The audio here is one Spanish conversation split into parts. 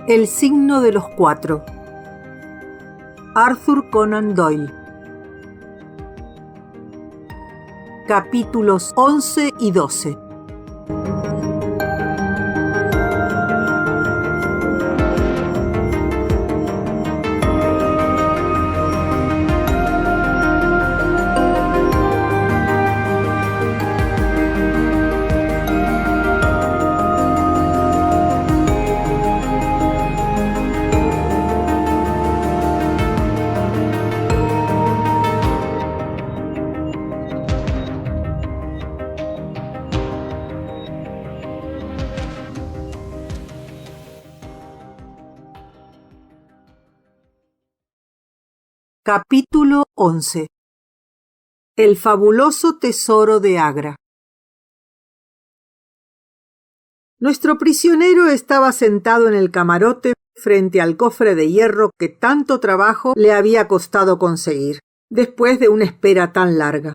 El signo de los cuatro. Arthur Conan Doyle. Capítulos 11 y 12. Capítulo 11. El fabuloso tesoro de Agra. Nuestro prisionero estaba sentado en el camarote frente al cofre de hierro que tanto trabajo le había costado conseguir, después de una espera tan larga.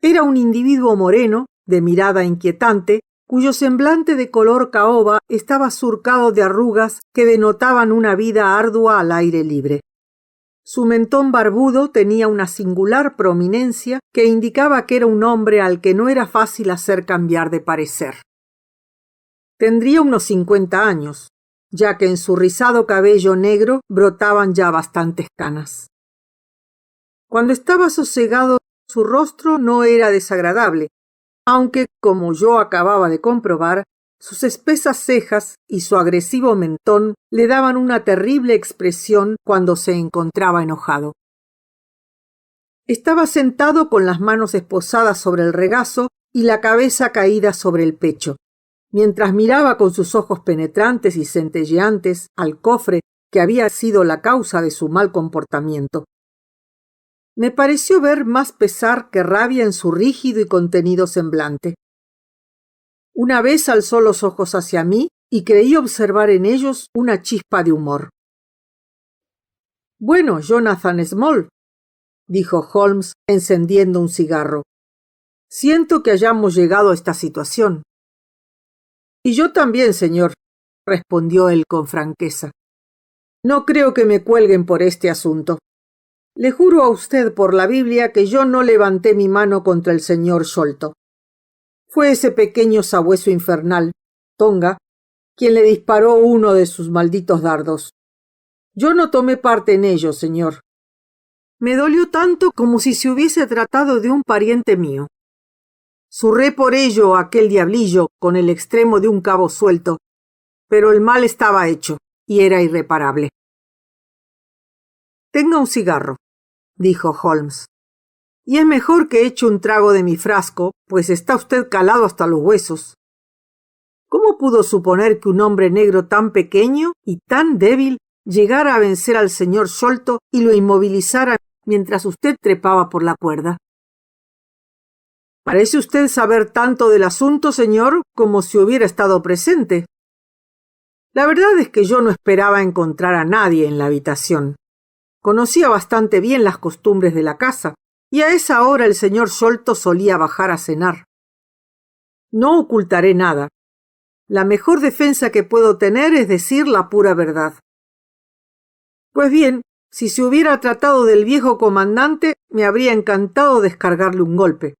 Era un individuo moreno, de mirada inquietante, cuyo semblante de color caoba estaba surcado de arrugas que denotaban una vida ardua al aire libre. Su mentón barbudo tenía una singular prominencia que indicaba que era un hombre al que no era fácil hacer cambiar de parecer. Tendría unos 50 años, ya que en su rizado cabello negro brotaban ya bastantes canas. Cuando estaba sosegado, su rostro no era desagradable, aunque, como yo acababa de comprobar, sus espesas cejas y su agresivo mentón le daban una terrible expresión cuando se encontraba enojado. Estaba sentado con las manos esposadas sobre el regazo y la cabeza caída sobre el pecho, mientras miraba con sus ojos penetrantes y centelleantes al cofre que había sido la causa de su mal comportamiento. Me pareció ver más pesar que rabia en su rígido y contenido semblante. Una vez alzó los ojos hacia mí y creí observar en ellos una chispa de humor. «Bueno, Jonathan Small», dijo Holmes, encendiendo un cigarro. «Siento que hayamos llegado a esta situación». «Y yo también, señor», respondió él con franqueza. «No creo que me cuelguen por este asunto. Le juro a usted por la Biblia que yo no levanté mi mano contra el señor Sholto. Fue ese pequeño sabueso infernal, Tonga, quien le disparó uno de sus malditos dardos. Yo no tomé parte en ello, señor. Me dolió tanto como si se hubiese tratado de un pariente mío. Zurré por ello a aquel diablillo con el extremo de un cabo suelto, pero el mal estaba hecho y era irreparable». «Tenga un cigarro», dijo Holmes. «Y es mejor que eche un trago de mi frasco, pues está usted calado hasta los huesos. ¿Cómo pudo suponer que un hombre negro tan pequeño y tan débil llegara a vencer al señor Sholto y lo inmovilizara mientras usted trepaba por la cuerda? Parece usted saber tanto del asunto, señor, como si hubiera estado presente. La verdad es que yo no esperaba encontrar a nadie en la habitación. Conocía bastante bien las costumbres de la casa, y a esa hora el señor Sholto solía bajar a cenar. No ocultaré nada. La mejor defensa que puedo tener es decir la pura verdad. Pues bien, si se hubiera tratado del viejo comandante, me habría encantado descargarle un golpe.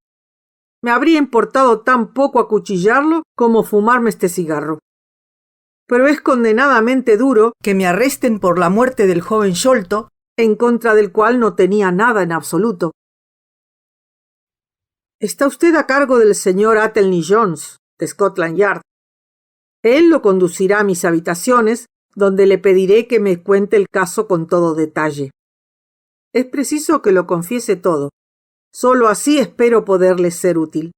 Me habría importado tan poco acuchillarlo como fumarme este cigarro. Pero es condenadamente duro que me arresten por la muerte del joven Sholto, en contra del cual no tenía nada en absoluto. Está usted a cargo del señor Athelney Jones, de Scotland Yard. Él lo conducirá a mis habitaciones, donde le pediré que me cuente el caso con todo detalle. Es preciso que lo confiese todo. Solo así espero poderle ser útil.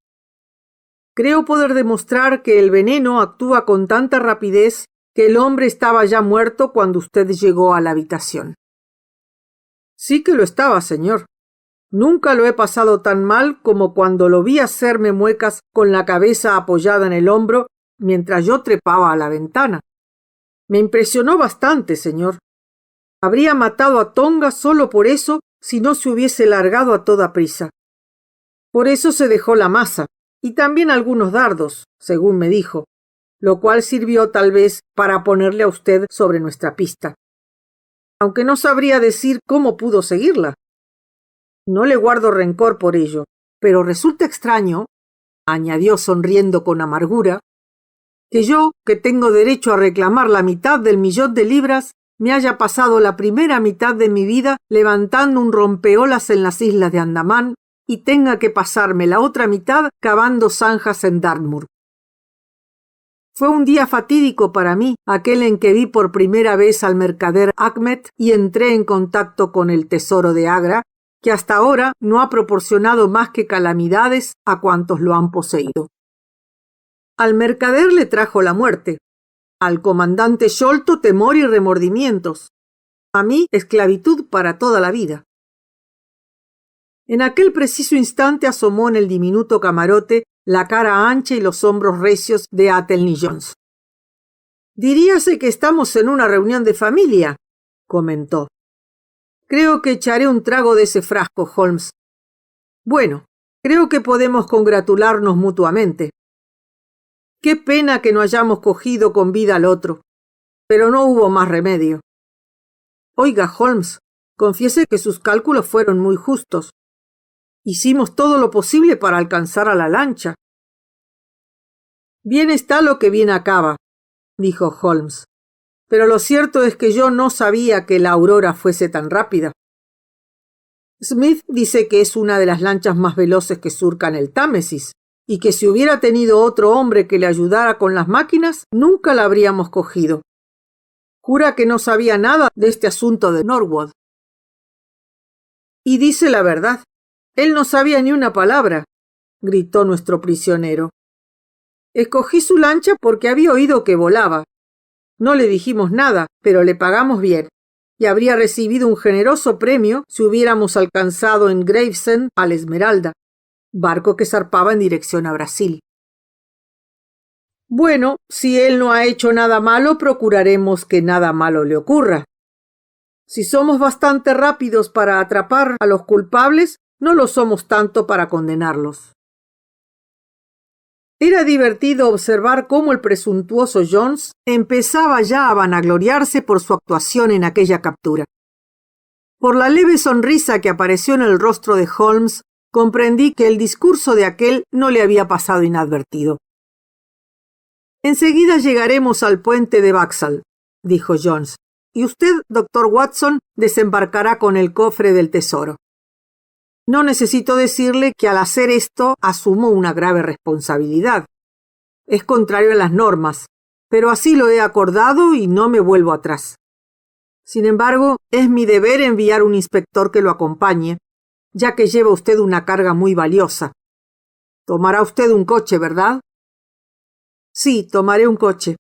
Creo poder demostrar que el veneno actúa con tanta rapidez que el hombre estaba ya muerto cuando usted llegó a la habitación». «Sí que lo estaba, señor. Nunca lo he pasado tan mal como cuando lo vi hacerme muecas con la cabeza apoyada en el hombro mientras yo trepaba a la ventana. Me impresionó bastante, señor. Habría matado a Tonga solo por eso si no se hubiese largado a toda prisa. Por eso se dejó la masa, y también algunos dardos, según me dijo, lo cual sirvió tal vez para ponerle a usted sobre nuestra pista. Aunque no sabría decir cómo pudo seguirla. No le guardo rencor por ello, pero resulta extraño, añadió sonriendo con amargura, que yo, que tengo derecho a reclamar la mitad del millón de libras, me haya pasado la primera mitad de mi vida levantando un rompeolas en las islas de Andamán y tenga que pasarme la otra mitad cavando zanjas en Dartmoor. Fue un día fatídico para mí, aquel en que vi por primera vez al mercader Ahmed y entré en contacto con el tesoro de Agra, que hasta ahora no ha proporcionado más que calamidades a cuantos lo han poseído. Al mercader le trajo la muerte, al comandante Sholto temor y remordimientos, a mí esclavitud para toda la vida. En aquel preciso instante asomó en el diminuto camarote la cara ancha y los hombros recios de Athelney Jones. «Diríase que estamos en una reunión de familia», comentó. «Creo que echaré un trago de ese frasco, Holmes. Bueno, creo que podemos congratularnos mutuamente. Qué pena que no hayamos cogido con vida al otro, pero no hubo más remedio. Oiga, Holmes, confiese que sus cálculos fueron muy justos. Hicimos todo lo posible para alcanzar a la lancha». «Bien está lo que bien acaba», dijo Holmes, «pero lo cierto es que yo no sabía que la Aurora fuese tan rápida. Smith dice que es una de las lanchas más veloces que surcan el Támesis, y que si hubiera tenido otro hombre que le ayudara con las máquinas, nunca la habríamos cogido. Jura que no sabía nada de este asunto de Norwood». «Y dice la verdad. Él no sabía ni una palabra», gritó nuestro prisionero. «Escogí su lancha porque había oído que volaba. No le dijimos nada, pero le pagamos bien, y habría recibido un generoso premio si hubiéramos alcanzado en Gravesend al Esmeralda, barco que zarpaba en dirección a Brasil. Bueno, si él no ha hecho nada malo, procuraremos que nada malo le ocurra. Si somos bastante rápidos para atrapar a los culpables, no lo somos tanto para condenarlos». Era divertido observar cómo el presuntuoso Jones empezaba ya a vanagloriarse por su actuación en aquella captura. Por la leve sonrisa que apareció en el rostro de Holmes, comprendí que el discurso de aquel no le había pasado inadvertido. «Enseguida llegaremos al puente de Vauxhall», dijo Jones, «y usted, doctor Watson, desembarcará con el cofre del tesoro. No necesito decirle que al hacer esto asumo una grave responsabilidad. Es contrario a las normas, pero así lo he acordado y no me vuelvo atrás. Sin embargo, es mi deber enviar un inspector que lo acompañe, ya que lleva usted una carga muy valiosa. Tomará usted un coche, ¿verdad?» «Sí, tomaré un coche.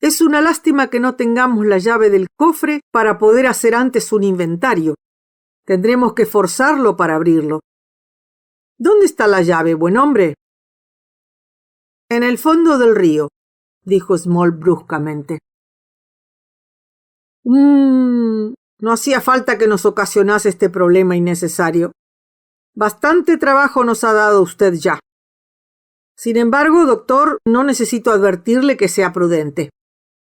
Es una lástima que no tengamos la llave del cofre para poder hacer antes un inventario. Tendremos que forzarlo para abrirlo». «¿Dónde está la llave, buen hombre?» «En el fondo del río», dijo Small bruscamente. No hacía falta que nos ocasionase este problema innecesario. Bastante trabajo nos ha dado usted ya. Sin embargo, doctor, no necesito advertirle que sea prudente.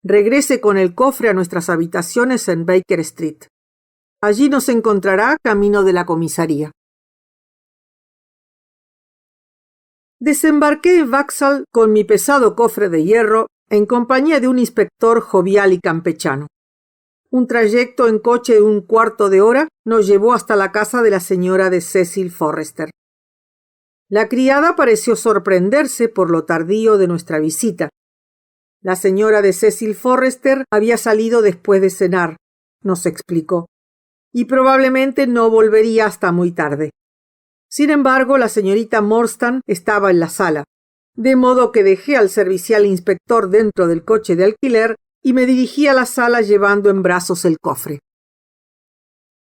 Regrese con el cofre a nuestras habitaciones en Baker Street. Allí nos encontrará camino de la comisaría». Desembarqué en Vauxhall con mi pesado cofre de hierro en compañía de un inspector jovial y campechano. Un trayecto en coche de un cuarto de hora nos llevó hasta la casa de la señora de Cecil Forrester. La criada pareció sorprenderse por lo tardío de nuestra visita. La señora de Cecil Forrester había salido después de cenar, nos explicó, y probablemente no volvería hasta muy tarde. Sin embargo, la señorita Morstan estaba en la sala, de modo que dejé al servicial inspector dentro del coche de alquiler y me dirigí a la sala llevando en brazos el cofre.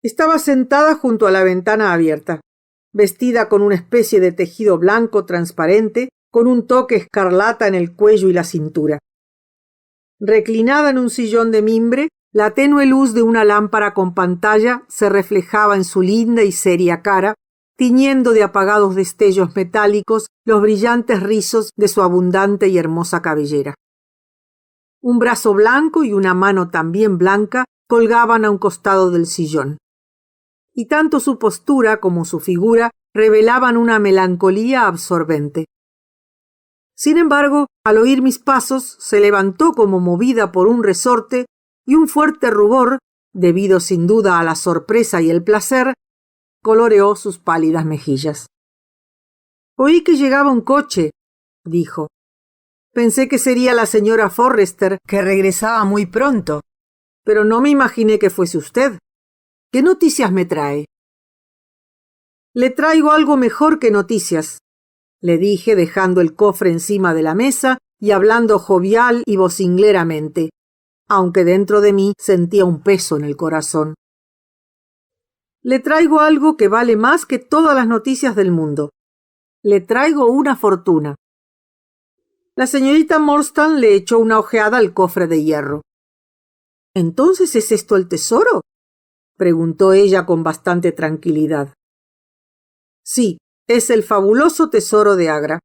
Estaba sentada junto a la ventana abierta, vestida con una especie de tejido blanco transparente, con un toque escarlata en el cuello y la cintura. Reclinada en un sillón de mimbre, la tenue luz de una lámpara con pantalla se reflejaba en su linda y seria cara, tiñendo de apagados destellos metálicos los brillantes rizos de su abundante y hermosa cabellera. Un brazo blanco y una mano también blanca colgaban a un costado del sillón. Y tanto su postura como su figura revelaban una melancolía absorbente. Sin embargo, al oír mis pasos, se levantó como movida por un resorte y un fuerte rubor, debido sin duda a la sorpresa y el placer, coloreó sus pálidas mejillas. «Oí que llegaba un coche», dijo. «Pensé que sería la señora Forrester, que regresaba muy pronto, pero no me imaginé que fuese usted. ¿Qué noticias me trae?» «Le traigo algo mejor que noticias», le dije dejando el cofre encima de la mesa y hablando jovial y vocingleramente, aunque dentro de mí sentía un peso en el corazón. «Le traigo algo que vale más que todas las noticias del mundo. Le traigo una fortuna». La señorita Morstan le echó una ojeada al cofre de hierro. «¿Entonces es esto el tesoro?», preguntó ella con bastante tranquilidad. «Sí, es el fabuloso tesoro de Agra.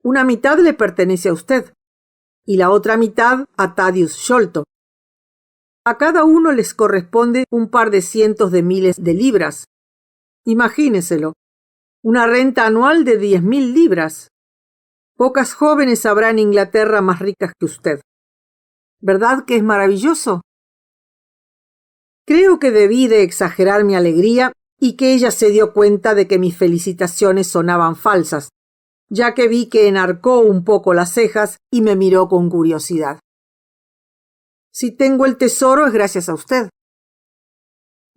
Una mitad le pertenece a usted y la otra mitad a Thaddeus Sholto. A cada uno les corresponde un par de cientos de miles de libras. Imagíneselo, una renta anual de 10.000 libras. Pocas jóvenes habrá en Inglaterra más ricas que usted. ¿Verdad que es maravilloso?». Creo que debí de exagerar mi alegría y que ella se dio cuenta de que mis felicitaciones sonaban falsas, ya que vi que enarcó un poco las cejas y me miró con curiosidad. «Si tengo el tesoro es gracias a usted».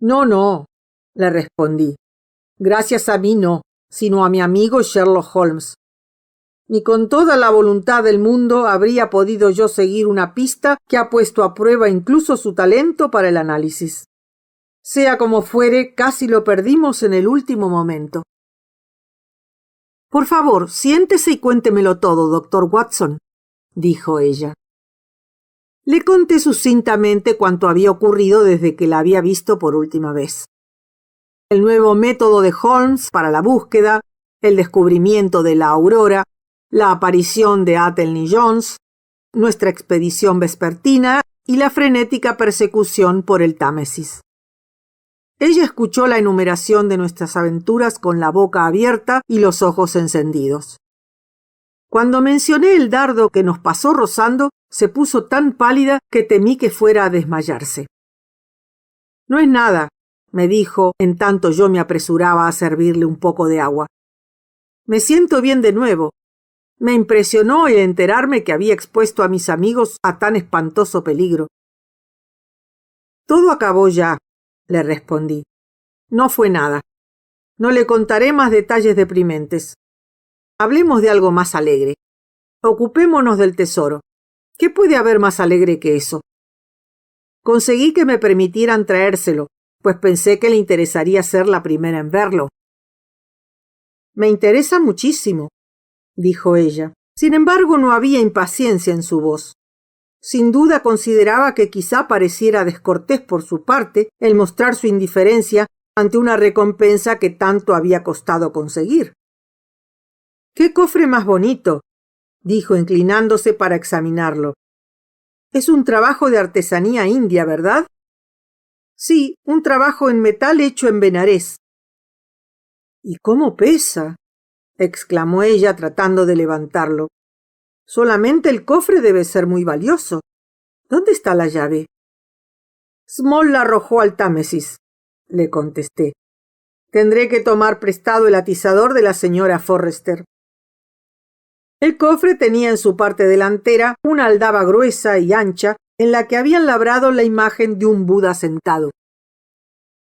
«No», le respondí. «Gracias a mí no, sino a mi amigo Sherlock Holmes. Ni con toda la voluntad del mundo habría podido yo seguir una pista que ha puesto a prueba incluso su talento para el análisis. Sea como fuere, casi lo perdimos en el último momento». «Por favor, siéntese y cuéntemelo todo, doctor Watson», dijo ella. Le conté sucintamente cuanto había ocurrido desde que la había visto por última vez. El nuevo método de Holmes para la búsqueda, el descubrimiento de la aurora, la aparición de Athelney Jones, nuestra expedición vespertina y la frenética persecución por el Támesis. Ella escuchó la enumeración de nuestras aventuras con la boca abierta y los ojos encendidos. Cuando mencioné el dardo que nos pasó rozando, se puso tan pálida que temí que fuera a desmayarse. «No es nada», me dijo, en tanto yo me apresuraba a servirle un poco de agua. «Me siento bien de nuevo. Me impresionó el enterarme que había expuesto a mis amigos a tan espantoso peligro». «Todo acabó ya», le respondí. «No fue nada. No le contaré más detalles deprimentes. Hablemos de algo más alegre. Ocupémonos del tesoro. ¿Qué puede haber más alegre que eso? Conseguí que me permitieran traérselo, pues pensé que le interesaría ser la primera en verlo». «Me interesa muchísimo», dijo ella. Sin embargo, no había impaciencia en su voz. Sin duda consideraba que quizá pareciera descortés por su parte el mostrar su indiferencia ante una recompensa que tanto había costado conseguir. «¡Qué cofre más bonito!», dijo inclinándose para examinarlo. «Es un trabajo de artesanía india, ¿verdad?». «Sí, un trabajo en metal hecho en Benarés». «¿Y cómo pesa?», exclamó ella tratando de levantarlo. «Solamente el cofre debe ser muy valioso. ¿Dónde está la llave?». «Small la arrojó al Támesis», le contesté. «Tendré que tomar prestado el atizador de la señora Forrester». El cofre tenía en su parte delantera una aldaba gruesa y ancha en la que habían labrado la imagen de un Buda sentado.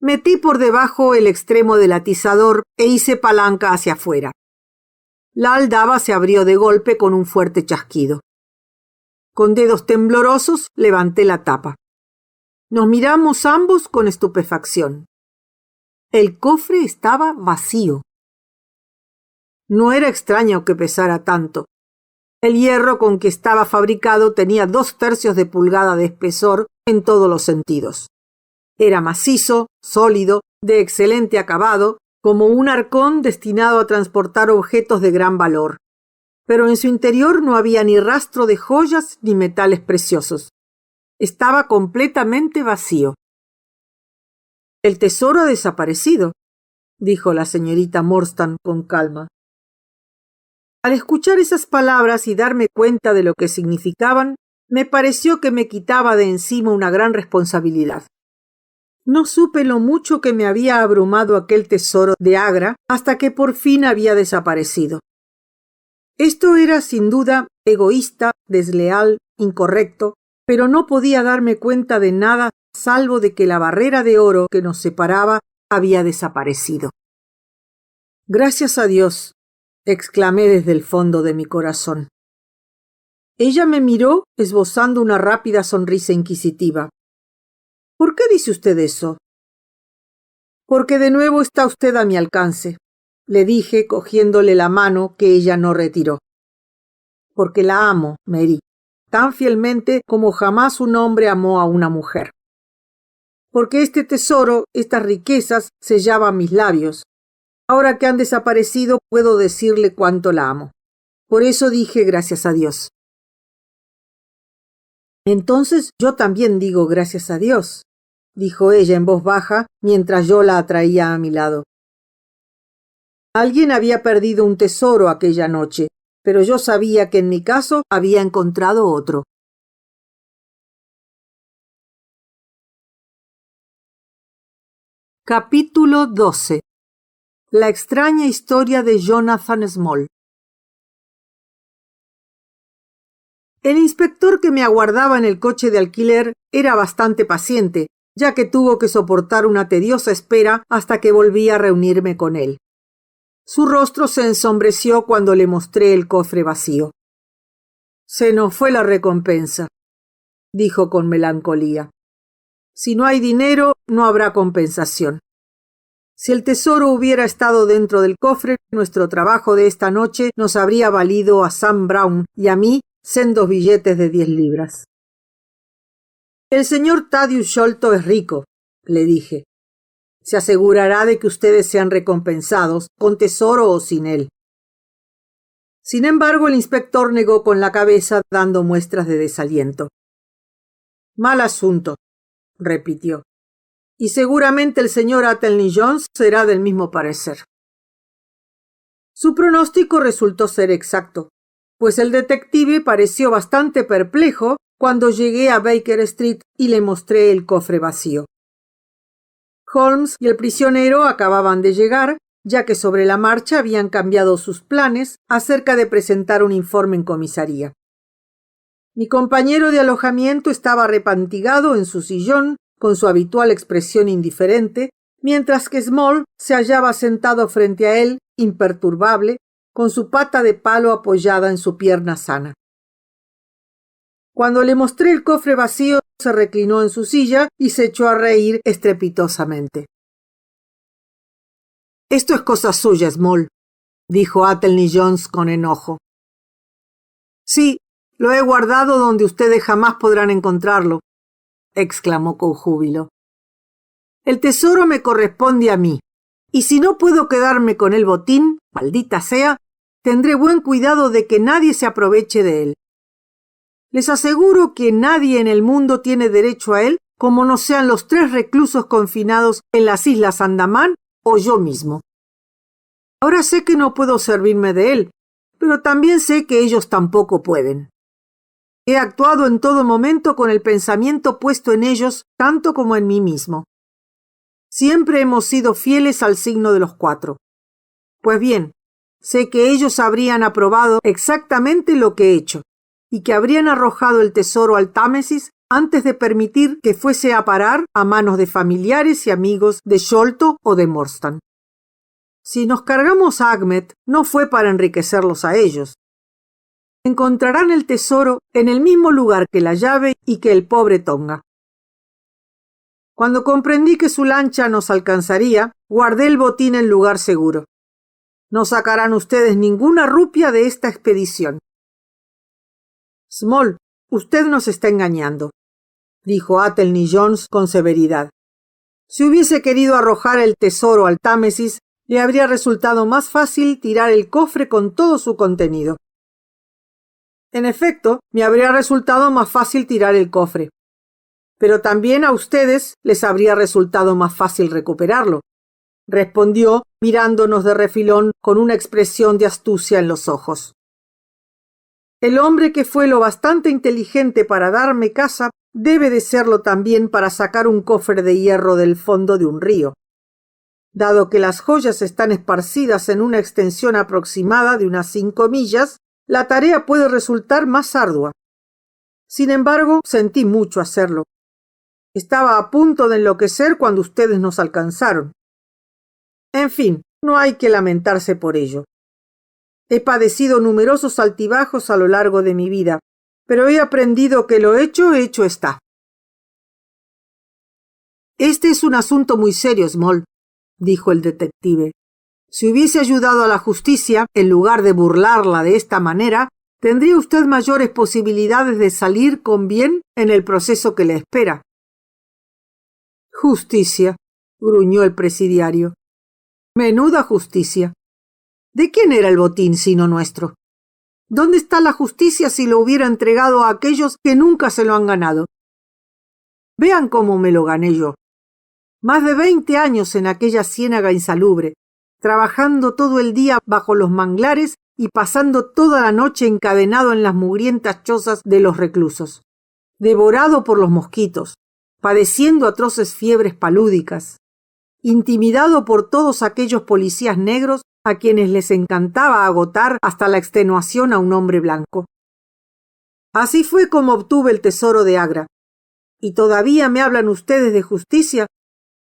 Metí por debajo el extremo del atizador e hice palanca hacia afuera. La aldaba se abrió de golpe con un fuerte chasquido. Con dedos temblorosos levanté la tapa. Nos miramos ambos con estupefacción. El cofre estaba vacío. No era extraño que pesara tanto. El hierro con que estaba fabricado tenía 2/3 de pulgada de espesor en todos los sentidos. Era macizo, sólido, de excelente acabado como un arcón destinado a transportar objetos de gran valor. Pero en su interior no había ni rastro de joyas ni metales preciosos. Estaba completamente vacío. «El tesoro ha desaparecido», dijo la señorita Morstan con calma. Al escuchar esas palabras y darme cuenta de lo que significaban, me pareció que me quitaba de encima una gran responsabilidad. No supe lo mucho que me había abrumado aquel tesoro de Agra hasta que por fin había desaparecido. Esto era sin duda egoísta, desleal, incorrecto, pero no podía darme cuenta de nada salvo de que la barrera de oro que nos separaba había desaparecido. «Gracias a Dios», exclamé desde el fondo de mi corazón. Ella me miró esbozando una rápida sonrisa inquisitiva. «¿Por qué dice usted eso?» «Porque de nuevo está usted a mi alcance», le dije cogiéndole la mano que ella no retiró. «Porque la amo, Mary, tan fielmente como jamás un hombre amó a una mujer. Porque este tesoro, estas riquezas, sellaban mis labios. Ahora que han desaparecido, puedo decirle cuánto la amo. Por eso dije gracias a Dios». «Entonces yo también digo gracias a Dios», dijo ella en voz baja mientras yo la atraía a mi lado. Alguien había perdido un tesoro aquella noche, pero yo sabía que en mi caso había encontrado otro. Capítulo 12. La extraña historia de Jonathan Small. El inspector que me aguardaba en el coche de alquiler era bastante paciente, ya que tuvo que soportar una tediosa espera hasta que volví a reunirme con él. Su rostro se ensombreció cuando le mostré el cofre vacío. «Se nos fue la recompensa», dijo con melancolía. «Si no hay dinero, no habrá compensación. Si el tesoro hubiera estado dentro del cofre, nuestro trabajo de esta noche nos habría valido a Sam Brown y a mí sendos billetes de 10 libras. «El señor Thaddeus Sholto es rico», le dije. «Se asegurará de que ustedes sean recompensados, con tesoro o sin él». Sin embargo, el inspector negó con la cabeza, dando muestras de desaliento. «Mal asunto», repitió. «Y seguramente el señor Athelney Jones será del mismo parecer». Su pronóstico resultó ser exacto, pues el detective pareció bastante perplejo cuando llegué a Baker Street y le mostré el cofre vacío. Holmes y el prisionero acababan de llegar, ya que sobre la marcha habían cambiado sus planes acerca de presentar un informe en comisaría. Mi compañero de alojamiento estaba repantigado en su sillón con su habitual expresión indiferente, mientras que Small se hallaba sentado frente a él, imperturbable, con su pata de palo apoyada en su pierna sana. Cuando le mostré el cofre vacío, se reclinó en su silla y se echó a reír estrepitosamente. «Esto es cosa suya, Small», dijo Athelney Jones con enojo. «Sí, lo he guardado donde ustedes jamás podrán encontrarlo», exclamó con júbilo. «El tesoro me corresponde a mí, y si no puedo quedarme con el botín, maldita sea, tendré buen cuidado de que nadie se aproveche de él. Les aseguro que nadie en el mundo tiene derecho a él como no sean los 3 reclusos confinados en las Islas Andamán o yo mismo. Ahora sé que no puedo servirme de él, pero también sé que ellos tampoco pueden. He actuado en todo momento con el pensamiento puesto en ellos tanto como en mí mismo. Siempre hemos sido fieles al signo de los 4. Pues bien, sé que ellos habrían aprobado exactamente lo que he hecho, y que habrían arrojado el tesoro al Támesis antes de permitir que fuese a parar a manos de familiares y amigos de Sholto o de Morstan. Si nos cargamos a Achmet, no fue para enriquecerlos a ellos. Encontrarán el tesoro en el mismo lugar que la llave y que el pobre Tonga. Cuando comprendí que su lancha nos alcanzaría, guardé el botín en lugar seguro. No sacarán ustedes ninguna rupia de esta expedición». «Small, usted nos está engañando», dijo Athelney Jones con severidad. «Si hubiese querido arrojar el tesoro al Támesis, le habría resultado más fácil tirar el cofre con todo su contenido. En efecto, me habría resultado más fácil tirar el cofre. Pero también a ustedes les habría resultado más fácil recuperarlo, respondió, mirándonos de refilón con una expresión de astucia en los ojos. El hombre que fue lo bastante inteligente para darme caza debe de serlo también para sacar un cofre de hierro del fondo de un río. Dado que las joyas están esparcidas en una extensión aproximada de unas 5 millas, la tarea puede resultar más ardua. Sin embargo, sentí mucho hacerlo. Estaba a punto de enloquecer cuando ustedes nos alcanzaron. En fin, no hay que lamentarse por ello. He padecido numerosos altibajos a lo largo de mi vida, pero he aprendido que lo hecho está. Este es un asunto muy serio, Small, dijo el detective. Si hubiese ayudado a la justicia, en lugar de burlarla de esta manera, tendría usted mayores posibilidades de salir con bien en el proceso que le espera. Justicia, gruñó el presidiario. Menuda justicia. ¿De quién era el botín sino nuestro? ¿Dónde está la justicia si lo hubiera entregado a aquellos que nunca se lo han ganado? Vean cómo me lo gané yo. Más de 20 años en aquella ciénaga insalubre, trabajando todo el día bajo los manglares y pasando toda la noche encadenado en las mugrientas chozas de los reclusos, devorado por los mosquitos, padeciendo atroces fiebres palúdicas, intimidado por todos aquellos policías negros a quienes les encantaba agotar hasta la extenuación a un hombre blanco. Así fue como obtuve el tesoro de Agra. ¿Y todavía me hablan ustedes de justicia?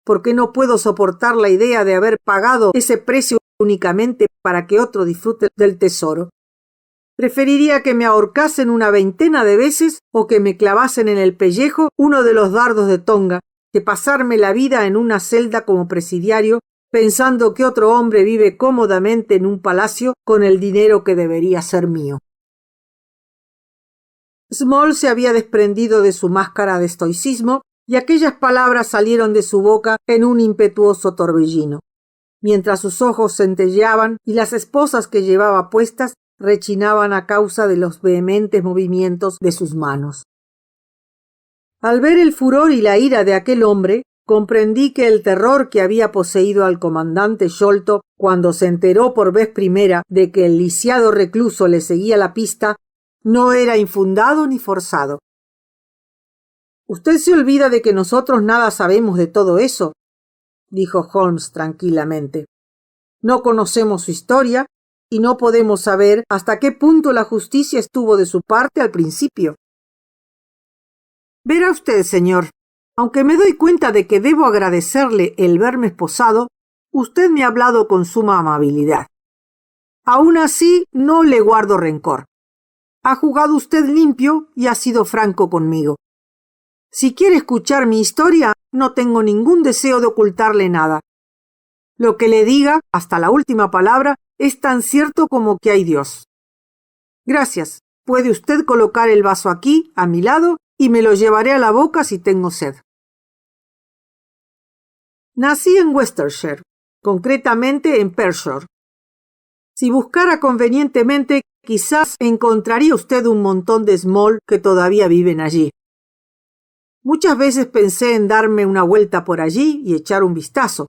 Porque no puedo soportar la idea de haber pagado ese precio únicamente para que otro disfrute del tesoro. Preferiría que me ahorcasen una 20 de veces o que me clavasen en el pellejo uno de los dardos de Tonga, que pasarme la vida en una celda como presidiario, pensando que otro hombre vive cómodamente en un palacio con el dinero que debería ser mío. Small se había desprendido de su máscara de estoicismo y aquellas palabras salieron de su boca en un impetuoso torbellino, mientras sus ojos centelleaban y las esposas que llevaba puestas rechinaban a causa de los vehementes movimientos de sus manos. Al ver el furor y la ira de aquel hombre, comprendí que el terror que había poseído al comandante Sholto cuando se enteró por vez primera de que el lisiado recluso le seguía la pista no era infundado ni forzado. «Usted se olvida de que nosotros nada sabemos de todo eso», dijo Holmes tranquilamente. «No conocemos su historia y no podemos saber hasta qué punto la justicia estuvo de su parte al principio». «Verá usted, señor, aunque me doy cuenta de que debo agradecerle el verme esposado, usted me ha hablado con suma amabilidad. Aún así, no le guardo rencor. Ha jugado usted limpio y ha sido franco conmigo. Si quiere escuchar mi historia, no tengo ningún deseo de ocultarle nada. Lo que le diga, hasta la última palabra, es tan cierto como que hay Dios. Gracias. Puede usted colocar el vaso aquí, a mi lado, y me lo llevaré a la boca si tengo sed. Nací en Worcestershire, concretamente en Pershore. Si buscara convenientemente, quizás encontraría usted un montón de Small que todavía viven allí. Muchas veces pensé en darme una vuelta por allí y echar un vistazo,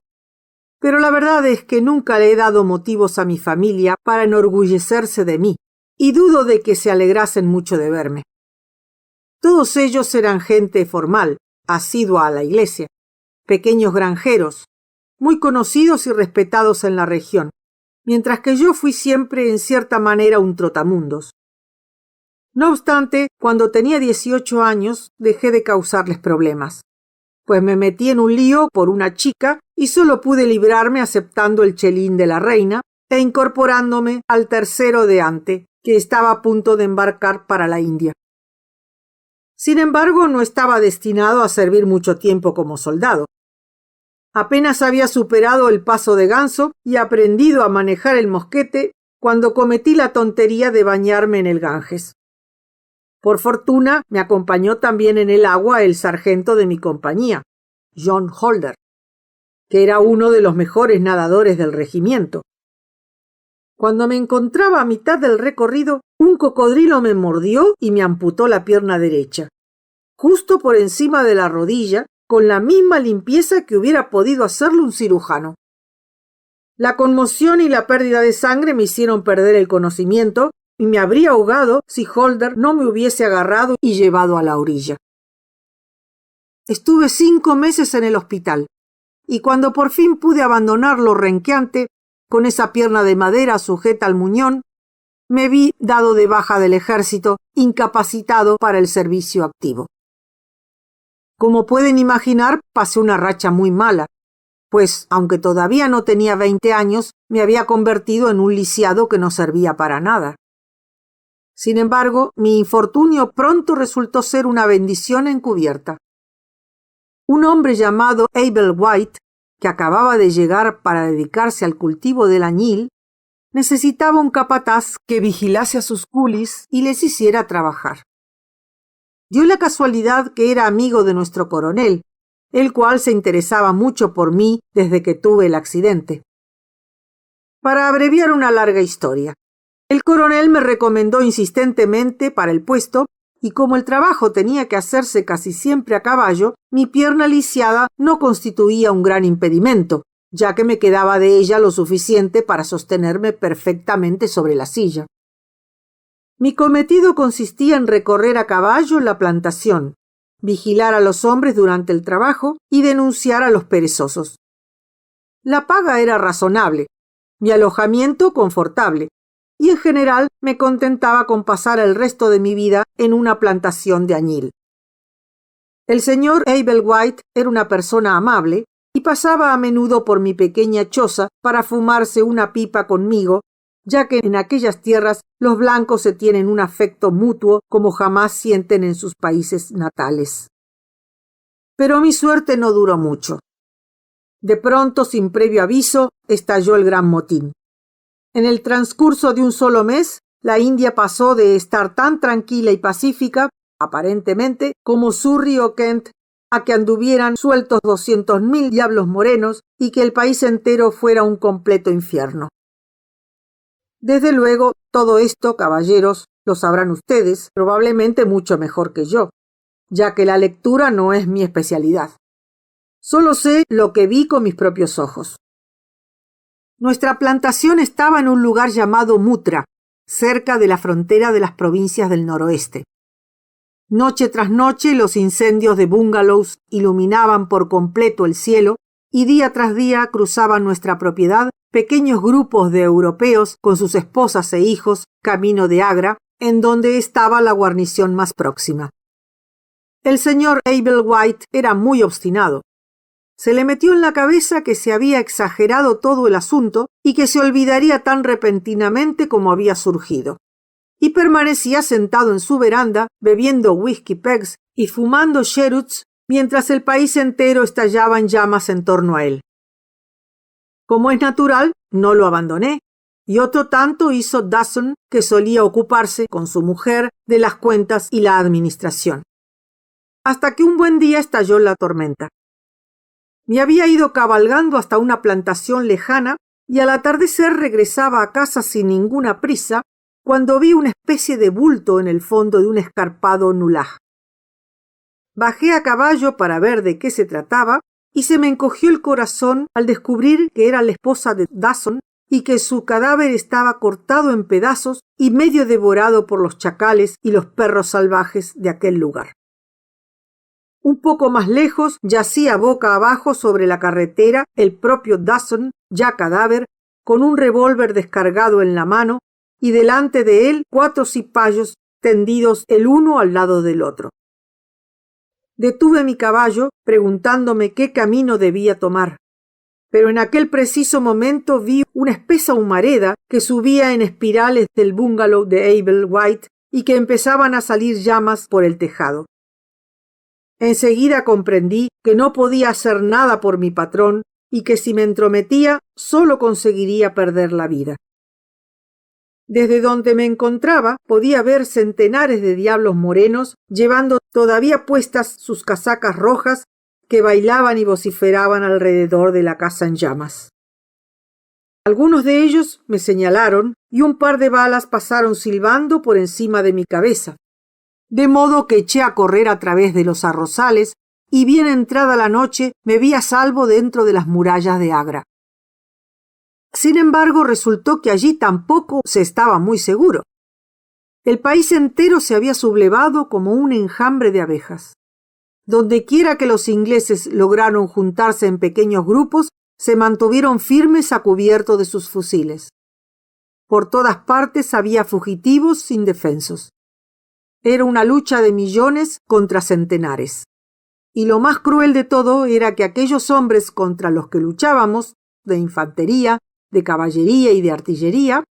pero la verdad es que nunca le he dado motivos a mi familia para enorgullecerse de mí, y dudo de que se alegrasen mucho de verme. Todos ellos eran gente formal, asidua a la iglesia, pequeños granjeros, muy conocidos y respetados en la región, mientras que yo fui siempre en cierta manera un trotamundos. No obstante, cuando tenía 18 años dejé de causarles problemas, pues me metí en un lío por una chica y solo pude librarme aceptando el chelín de la reina e incorporándome al tercero de Ante, que estaba a punto de embarcar para la India. Sin embargo, no estaba destinado a servir mucho tiempo como soldado. Apenas había superado el Paso de Ganso y aprendido a manejar el mosquete cuando cometí la tontería de bañarme en el Ganges. Por fortuna, me acompañó también en el agua el sargento de mi compañía, John Holder. que era uno de los mejores nadadores del regimiento. Cuando me encontraba a mitad del recorrido, un cocodrilo me mordió y me amputó la pierna derecha, justo por encima de la rodilla, con la misma limpieza que hubiera podido hacerlo un cirujano. La conmoción y la pérdida de sangre me hicieron perder el conocimiento y me habría ahogado si Holder no me hubiese agarrado y llevado a la orilla. Estuve 5 meses en el hospital, y cuando por fin pude abandonarlo renqueante, con esa pierna de madera sujeta al muñón, me vi dado de baja del ejército, incapacitado para el servicio activo. Como pueden imaginar, pasé una racha muy mala, pues, aunque todavía no tenía 20 años, me había convertido en un lisiado que no servía para nada. Sin embargo, mi infortunio pronto resultó ser una bendición encubierta. Un hombre llamado Abel White, que acababa de llegar para dedicarse al cultivo del añil, necesitaba un capataz que vigilase a sus coolies y les hiciera trabajar. Dio la casualidad que era amigo de nuestro coronel, el cual se interesaba mucho por mí desde que tuve el accidente. Para abreviar una larga historia, el coronel me recomendó insistentemente para el puesto, y como el trabajo tenía que hacerse casi siempre a caballo, mi pierna lisiada no constituía un gran impedimento, ya que me quedaba de ella lo suficiente para sostenerme perfectamente sobre la silla. Mi cometido consistía en recorrer a caballo la plantación, vigilar a los hombres durante el trabajo y denunciar a los perezosos. La paga era razonable, mi alojamiento confortable, y en general me contentaba con pasar el resto de mi vida en una plantación de añil. El señor Abel White era una persona amable y pasaba a menudo por mi pequeña choza para fumarse una pipa conmigo, ya que en aquellas tierras los blancos se tienen un afecto mutuo como jamás sienten en sus países natales. Pero mi suerte no duró mucho. De pronto, sin previo aviso, estalló el gran motín. En el transcurso de un solo mes, la India pasó de estar tan tranquila y pacífica, aparentemente, como Surrey o Kent, a que anduvieran sueltos 200.000 diablos morenos y que el país entero fuera un completo infierno. Desde luego, todo esto, caballeros, lo sabrán ustedes, probablemente mucho mejor que yo, ya que la lectura no es mi especialidad. Solo sé lo que vi con mis propios ojos. Nuestra plantación estaba en un lugar llamado Mutra, cerca de la frontera de las provincias del noroeste. Noche tras noche los incendios de bungalows iluminaban por completo el cielo y día tras día cruzaban nuestra propiedad pequeños grupos de europeos con sus esposas e hijos camino de Agra, en donde estaba la guarnición más próxima. El señor Abel White era muy obstinado. Se le metió en la cabeza que se había exagerado todo el asunto y que se olvidaría tan repentinamente como había surgido. Y permanecía sentado en su veranda, bebiendo whisky pegs y fumando cheroots, mientras el país entero estallaba en llamas en torno a él. Como es natural, no lo abandoné, y otro tanto hizo Dawson, que solía ocuparse, con su mujer, de las cuentas y la administración. Hasta que un buen día estalló la tormenta. Me había ido cabalgando hasta una plantación lejana y al atardecer regresaba a casa sin ninguna prisa cuando vi una especie de bulto en el fondo de un escarpado nulaj. Bajé a caballo para ver de qué se trataba y se me encogió el corazón al descubrir que era la esposa de Dawson y que su cadáver estaba cortado en pedazos y medio devorado por los chacales y los perros salvajes de aquel lugar. Un poco más lejos yacía boca abajo sobre la carretera el propio Dawson, ya cadáver, con un revólver descargado en la mano y delante de él 4 cipayos tendidos el uno al lado del otro. Detuve mi caballo preguntándome qué camino debía tomar, pero en aquel preciso momento vi una espesa humareda que subía en espirales del bungalow de Abel White y que empezaban a salir llamas por el tejado. Enseguida comprendí que no podía hacer nada por mi patrón y que si me entrometía solo conseguiría perder la vida. Desde donde me encontraba podía ver centenares de diablos morenos llevando todavía puestas sus casacas rojas que bailaban y vociferaban alrededor de la casa en llamas. Algunos de ellos me señalaron y un par de balas pasaron silbando por encima de mi cabeza, de modo que eché a correr a través de los arrozales y bien entrada la noche me vi a salvo dentro de las murallas de Agra. Sin embargo, resultó que allí tampoco se estaba muy seguro. El país entero se había sublevado como un enjambre de abejas. Dondequiera que los ingleses lograron juntarse en pequeños grupos, se mantuvieron firmes a cubierto de sus fusiles. Por todas partes había fugitivos indefensos. Era una lucha de millones contra centenares. Y lo más cruel de todo era que aquellos hombres contra los que luchábamos, de infantería, de caballería y de artillería,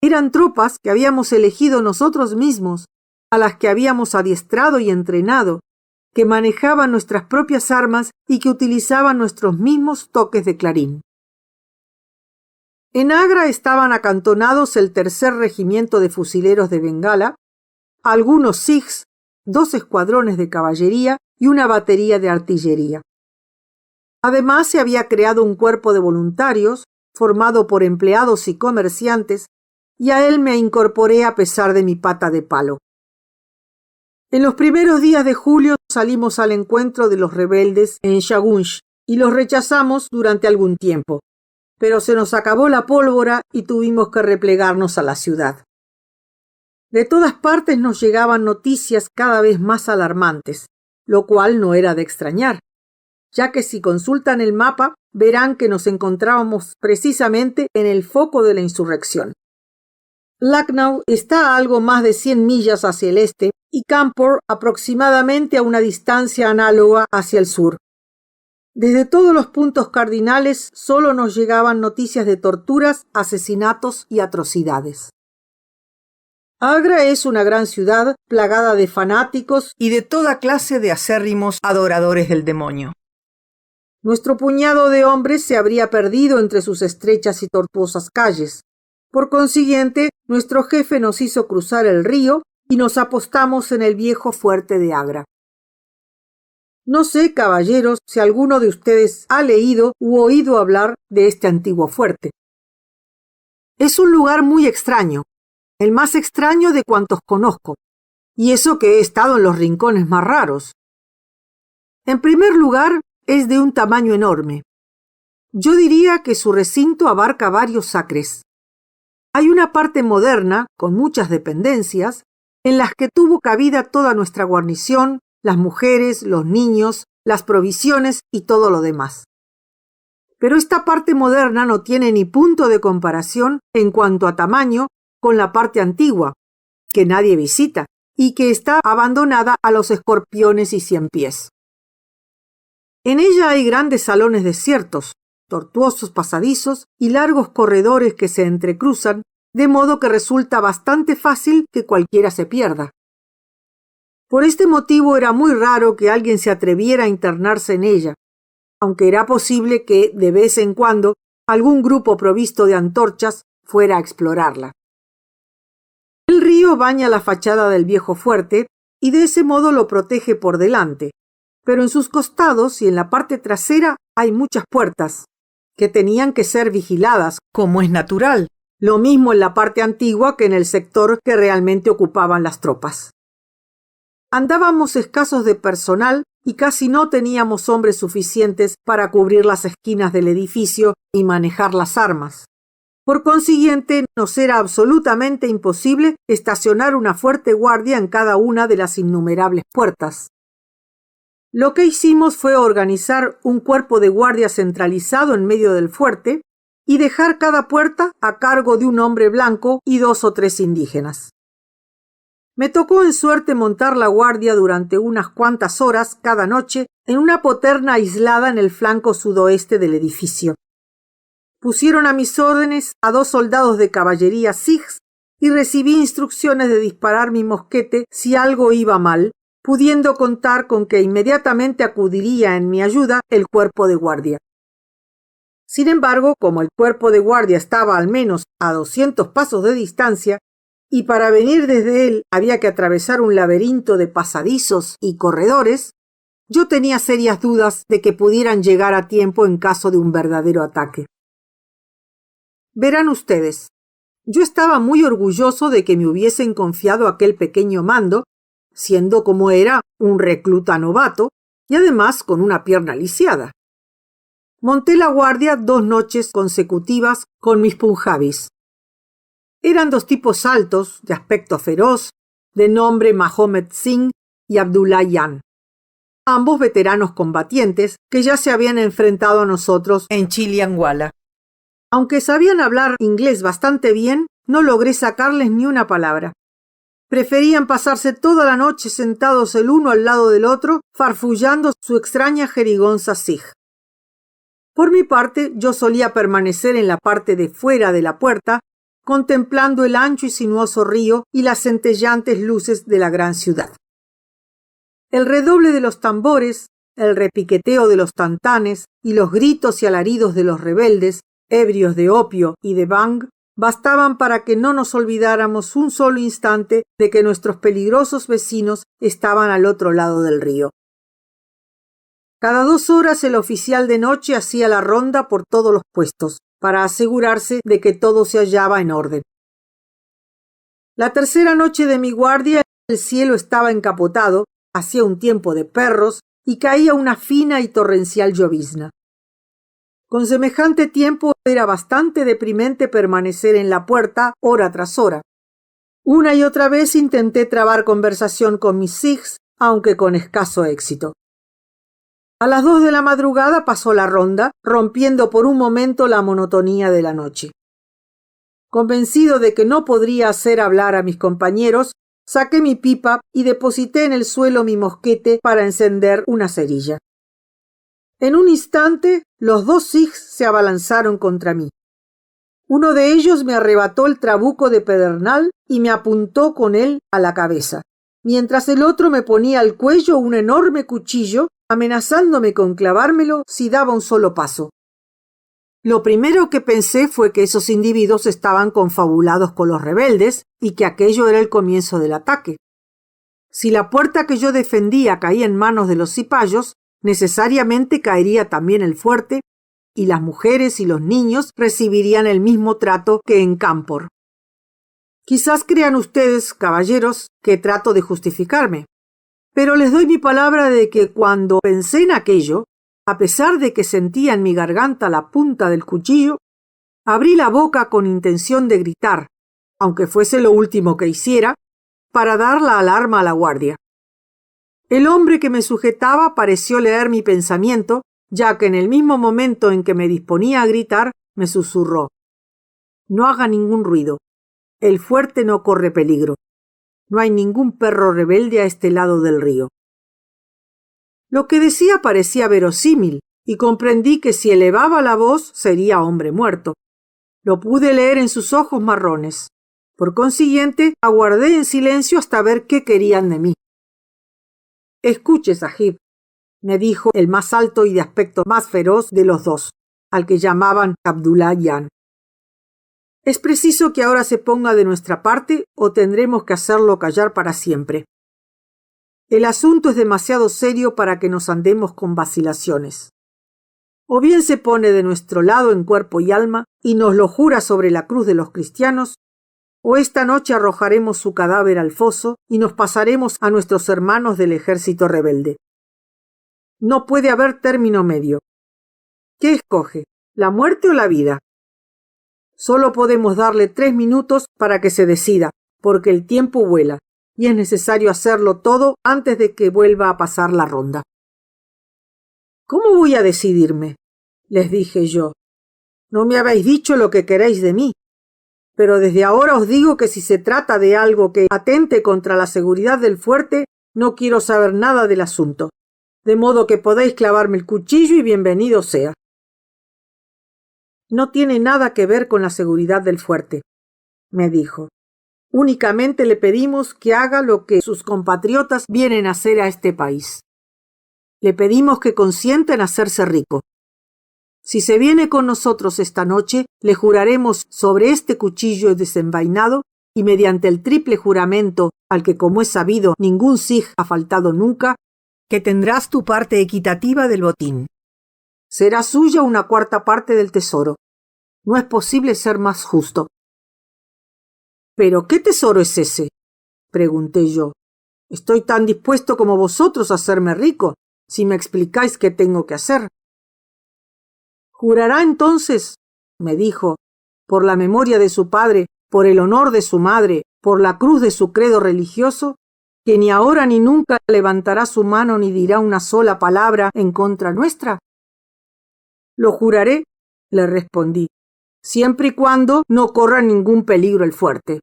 eran tropas que habíamos elegido nosotros mismos, a las que habíamos adiestrado y entrenado, que manejaban nuestras propias armas y que utilizaban nuestros mismos toques de clarín. En Agra estaban acantonados el 3er Regimiento de Fusileros de Bengala, algunos sikhs, 2 escuadrones de caballería y una batería de artillería. Además, se había creado un cuerpo de voluntarios, formado por empleados y comerciantes, y a él me incorporé a pesar de mi pata de palo. En los primeros días de julio salimos al encuentro de los rebeldes en Shagunsh y los rechazamos durante algún tiempo, pero se nos acabó la pólvora y tuvimos que replegarnos a la ciudad. De todas partes nos llegaban noticias cada vez más alarmantes, lo cual no era de extrañar, ya que si consultan el mapa verán que nos encontrábamos precisamente en el foco de la insurrección. Lucknow está a algo más de 100 millas hacia el este y Kanpur aproximadamente a una distancia análoga hacia el sur. Desde todos los puntos cardinales solo nos llegaban noticias de torturas, asesinatos y atrocidades. Agra es una gran ciudad plagada de fanáticos y de toda clase de acérrimos adoradores del demonio. Nuestro puñado de hombres se habría perdido entre sus estrechas y tortuosas calles. Por consiguiente, nuestro jefe nos hizo cruzar el río y nos apostamos en el viejo fuerte de Agra. No sé, caballeros, si alguno de ustedes ha leído u oído hablar de este antiguo fuerte. Es un lugar muy extraño, el más extraño de cuantos conozco, y eso que he estado en los rincones más raros. En primer lugar, es de un tamaño enorme. Yo diría que su recinto abarca varios acres. Hay una parte moderna, con muchas dependencias, en las que tuvo cabida toda nuestra guarnición, las mujeres, los niños, las provisiones y todo lo demás. Pero esta parte moderna no tiene ni punto de comparación en cuanto a tamaño con la parte antigua, que nadie visita y que está abandonada a los escorpiones y ciempiés. En ella hay grandes salones desiertos, tortuosos pasadizos y largos corredores que se entrecruzan, de modo que resulta bastante fácil que cualquiera se pierda. Por este motivo era muy raro que alguien se atreviera a internarse en ella, aunque era posible que, de vez en cuando, algún grupo provisto de antorchas fuera a explorarla. El río baña la fachada del viejo fuerte y de ese modo lo protege por delante, pero en sus costados y en la parte trasera hay muchas puertas, que tenían que ser vigiladas, como es natural, lo mismo en la parte antigua que en el sector que realmente ocupaban las tropas. Andábamos escasos de personal y casi no teníamos hombres suficientes para cubrir las esquinas del edificio y manejar las armas. Por consiguiente, nos era absolutamente imposible estacionar una fuerte guardia en cada una de las innumerables puertas. Lo que hicimos fue organizar un cuerpo de guardia centralizado en medio del fuerte y dejar cada puerta a cargo de un hombre blanco y 2 o 3 indígenas. Me tocó en suerte montar la guardia durante unas cuantas horas cada noche en una poterna aislada en el flanco sudoeste del edificio. Pusieron a mis órdenes a 2 soldados de caballería sikhs y recibí instrucciones de disparar mi mosquete si algo iba mal, pudiendo contar con que inmediatamente acudiría en mi ayuda el cuerpo de guardia. Sin embargo, como el cuerpo de guardia estaba al menos a 200 pasos de distancia, y para venir desde él había que atravesar un laberinto de pasadizos y corredores, yo tenía serias dudas de que pudieran llegar a tiempo en caso de un verdadero ataque. Verán ustedes, yo estaba muy orgulloso de que me hubiesen confiado aquel pequeño mando, siendo como era un recluta novato y además con una pierna lisiada. Monté la guardia 2 noches consecutivas con mis punjabis. Eran 2 tipos altos, de aspecto feroz, de nombre Mahomet Singh y Abdullah Jan, ambos veteranos combatientes que ya se habían enfrentado a nosotros en Chilianwala. Aunque sabían hablar inglés bastante bien, no logré sacarles ni una palabra. Preferían pasarse toda la noche sentados el uno al lado del otro, farfullando su extraña jerigonza sikh. Por mi parte, yo solía permanecer en la parte de fuera de la puerta, contemplando el ancho y sinuoso río y las centelleantes luces de la gran ciudad. El redoble de los tambores, el repiqueteo de los tantanes y los gritos y alaridos de los rebeldes, ebrios de opio y de bhang, bastaban para que no nos olvidáramos un solo instante de que nuestros peligrosos vecinos estaban al otro lado del río. Cada 2 horas el oficial de noche hacía la ronda por todos los puestos, para asegurarse de que todo se hallaba en orden. La tercera noche de mi guardia, el cielo estaba encapotado, hacía un tiempo de perros y caía una fina y torrencial llovizna. Con semejante tiempo era bastante deprimente permanecer en la puerta hora tras hora. Una y otra vez intenté trabar conversación con mis sikhs, aunque con escaso éxito. A las 2 de la madrugada pasó la ronda, rompiendo por un momento la monotonía de la noche. Convencido de que no podría hacer hablar a mis compañeros, saqué mi pipa y deposité en el suelo mi mosquete para encender una cerilla. En un instante, los 2 sikhs se abalanzaron contra mí. Uno de ellos me arrebató el trabuco de pedernal y me apuntó con él a la cabeza, mientras el otro me ponía al cuello un enorme cuchillo, amenazándome con clavármelo si daba un solo paso. Lo primero que pensé fue que esos individuos estaban confabulados con los rebeldes y que aquello era el comienzo del ataque. Si la puerta que yo defendía caía en manos de los cipayos, necesariamente caería también el fuerte y las mujeres y los niños recibirían el mismo trato que en Campor. Quizás crean ustedes, caballeros, que trato de justificarme, pero les doy mi palabra de que cuando pensé en aquello, a pesar de que sentía en mi garganta la punta del cuchillo, abrí la boca con intención de gritar, aunque fuese lo último que hiciera, para dar la alarma a la guardia. El hombre que me sujetaba pareció leer mi pensamiento, ya que en el mismo momento en que me disponía a gritar, me susurró: «No haga ningún ruido. El fuerte no corre peligro. No hay ningún perro rebelde a este lado del río». Lo que decía parecía verosímil, y comprendí que si elevaba la voz sería hombre muerto. Lo pude leer en sus ojos marrones. Por consiguiente, aguardé en silencio hasta ver qué querían de mí. «Escuche, Sahib», me dijo el más alto y de aspecto más feroz de los 2, al que llamaban Abdullah Jan. «Es preciso que ahora se ponga de nuestra parte o tendremos que hacerlo callar para siempre. El asunto es demasiado serio para que nos andemos con vacilaciones. O bien se pone de nuestro lado en cuerpo y alma y nos lo jura sobre la cruz de los cristianos, o esta noche arrojaremos su cadáver al foso y nos pasaremos a nuestros hermanos del ejército rebelde. No puede haber término medio. ¿Qué escoge, la muerte o la vida? Solo podemos darle 3 minutos para que se decida, porque el tiempo vuela, y es necesario hacerlo todo antes de que vuelva a pasar la ronda». «¿Cómo voy a decidirme?», les dije yo. «No me habéis dicho lo que queréis de mí. Pero desde ahora os digo que si se trata de algo que atente contra la seguridad del fuerte, no quiero saber nada del asunto. De modo que podéis clavarme el cuchillo y bienvenido sea». «No tiene nada que ver con la seguridad del fuerte», me dijo. «Únicamente le pedimos que haga lo que sus compatriotas vienen a hacer a este país. Le pedimos que consienta en hacerse rico. Si se viene con nosotros esta noche, le juraremos sobre este cuchillo desenvainado y mediante el triple juramento al que, como es sabido, ningún sikh ha faltado nunca, que tendrás tu parte equitativa del botín. Será suya una cuarta parte del tesoro. No es posible ser más justo. ¿Pero qué tesoro es ese?, pregunté yo. Estoy tan dispuesto como vosotros a hacerme rico, si me explicáis qué tengo que hacer. Jurará entonces, me dijo, por la memoria de su padre, por el honor de su madre, por la cruz de su credo religioso, que ni ahora ni nunca levantará su mano ni dirá una sola palabra en contra nuestra. Lo juraré, le respondí, siempre y cuando no corra ningún peligro el fuerte.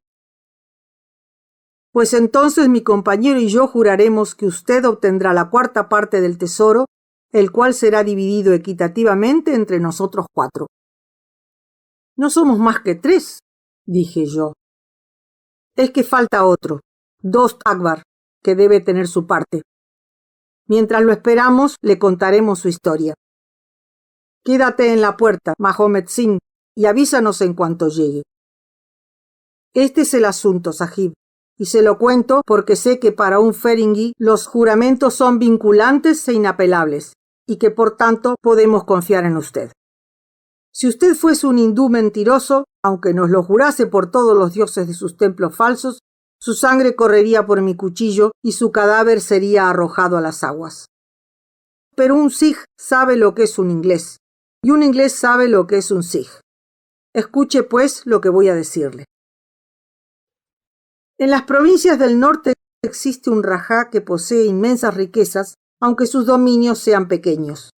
Pues entonces mi compañero y yo juraremos que usted obtendrá la cuarta parte del tesoro, el cual será dividido equitativamente entre nosotros 4. No somos más que 3, dije yo. Es que falta otro, Dost Akbar, que debe tener su parte. Mientras lo esperamos, le contaremos su historia. Quédate en la puerta, Mahomet Singh, y avísanos en cuanto llegue. Este es el asunto, Sahib, y se lo cuento porque sé que para un Feringhi los juramentos son vinculantes e inapelables, y que por tanto podemos confiar en usted. Si usted fuese un hindú mentiroso, aunque nos lo jurase por todos los dioses de sus templos falsos, su sangre correría por mi cuchillo y su cadáver sería arrojado a las aguas. Pero un sikh sabe lo que es un inglés, y un inglés sabe lo que es un sikh. Escuche, pues, lo que voy a decirle. En las provincias del norte existe un rajá que posee inmensas riquezas, aunque sus dominios sean pequeños.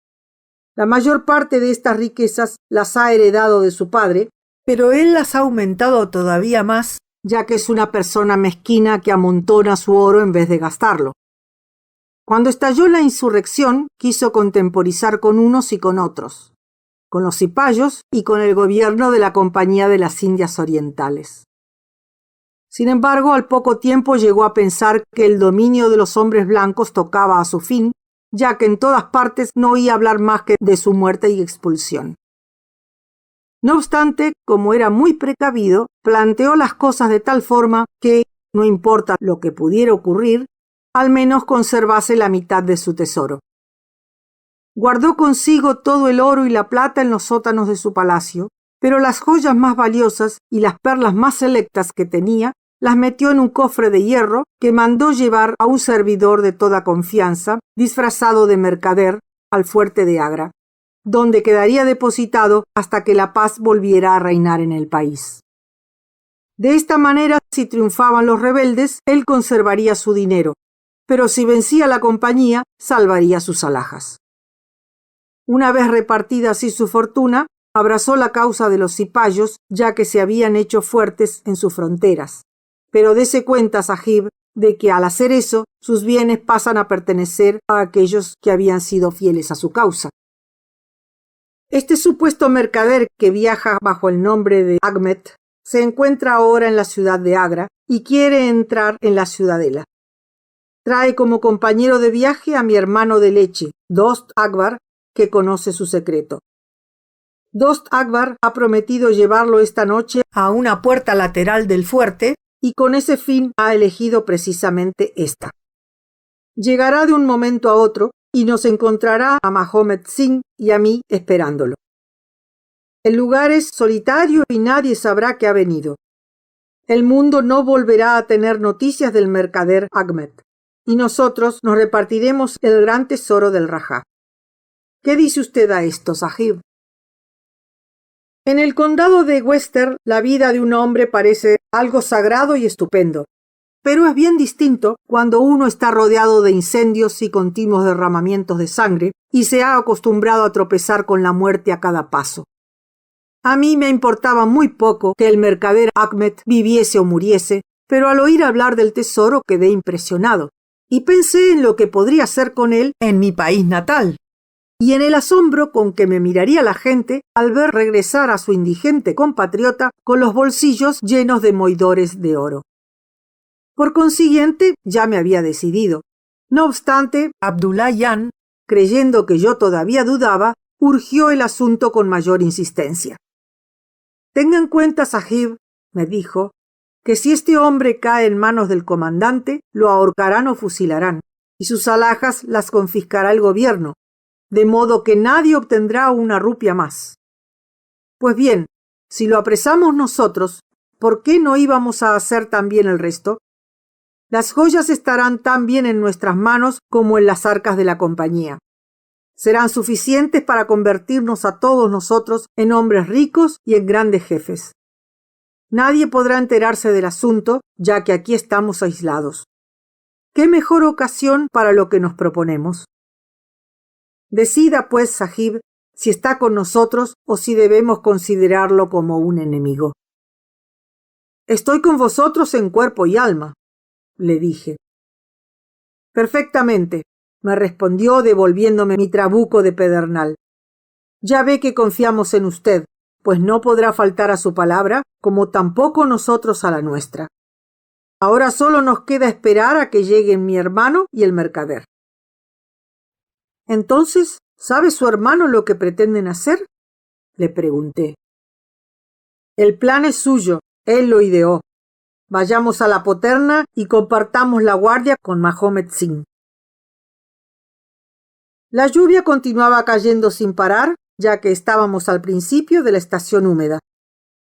La mayor parte de estas riquezas las ha heredado de su padre, pero él las ha aumentado todavía más, ya que es una persona mezquina que amontona su oro en vez de gastarlo. Cuando estalló la insurrección, quiso contemporizar con unos y con otros, con los cipayos y con el gobierno de la Compañía de las Indias Orientales. Sin embargo, al poco tiempo llegó a pensar que el dominio de los hombres blancos tocaba a su fin, ya que en todas partes no oía hablar más que de su muerte y expulsión. No obstante, como era muy precavido, planteó las cosas de tal forma que, no importa lo que pudiera ocurrir, al menos conservase la mitad de su tesoro. Guardó consigo todo el oro y la plata en los sótanos de su palacio, pero las joyas más valiosas y las perlas más selectas que tenía las metió en un cofre de hierro que mandó llevar a un servidor de toda confianza, disfrazado de mercader, al fuerte de Agra, donde quedaría depositado hasta que la paz volviera a reinar en el país. De esta manera, si triunfaban los rebeldes, él conservaría su dinero, pero si vencía la compañía, salvaría sus alhajas. Una vez repartida así su fortuna, abrazó la causa de los cipayos, ya que se habían hecho fuertes en sus fronteras. Pero dése cuenta, Sahib, de que al hacer eso, sus bienes pasan a pertenecer a aquellos que habían sido fieles a su causa. Este supuesto mercader que viaja bajo el nombre de Ahmed se encuentra ahora en la ciudad de Agra y quiere entrar en la ciudadela. Trae como compañero de viaje a mi hermano de leche, Dost Akbar, que conoce su secreto. Dost Akbar ha prometido llevarlo esta noche a una puerta lateral del fuerte y con ese fin ha elegido precisamente esta. Llegará de un momento a otro y nos encontrará a Mahomet Singh y a mí esperándolo. El lugar es solitario y nadie sabrá que ha venido. El mundo no volverá a tener noticias del mercader Ahmed, y nosotros nos repartiremos el gran tesoro del rajá. ¿Qué dice usted a esto, Sahib? En el condado de Wester, la vida de un hombre parece algo sagrado y estupendo, pero es bien distinto cuando uno está rodeado de incendios y continuos derramamientos de sangre y se ha acostumbrado a tropezar con la muerte a cada paso. A mí me importaba muy poco que el mercader Ahmed viviese o muriese, pero al oír hablar del tesoro quedé impresionado y pensé en lo que podría hacer con él en mi país natal, y en el asombro con que me miraría la gente al ver regresar a su indigente compatriota con los bolsillos llenos de moidores de oro. Por consiguiente, ya me había decidido. No obstante, Abdullah Jan, creyendo que yo todavía dudaba, urgió el asunto con mayor insistencia. Tenga en cuenta, Sahib, me dijo, que si este hombre cae en manos del comandante, lo ahorcarán o fusilarán. y sus alhajas las confiscará el gobierno, de modo que nadie obtendrá una rupia más. Pues bien, si lo apresamos nosotros, ¿por qué no íbamos a hacer también el resto? Las joyas estarán tan bien en nuestras manos como en las arcas de la compañía. Serán suficientes para convertirnos a todos nosotros en hombres ricos y en grandes jefes. Nadie podrá enterarse del asunto, ya que aquí estamos aislados. ¿Qué mejor ocasión para lo que nos proponemos? Decida, pues, Sahib, si está con nosotros o si debemos considerarlo como un enemigo. Estoy con vosotros en cuerpo y alma, le dije. Perfectamente, me respondió devolviéndome mi trabuco de pedernal. Ya ve que confiamos en usted, pues no podrá faltar a su palabra, como tampoco nosotros a la nuestra. Ahora solo nos queda esperar a que lleguen mi hermano y el mercader. Entonces, ¿sabe su hermano lo que pretenden hacer? Le pregunté. El plan es suyo, él lo ideó. Vayamos a la poterna y compartamos la guardia con Mahomet Singh. La lluvia continuaba cayendo sin parar, ya que estábamos al principio de la estación húmeda.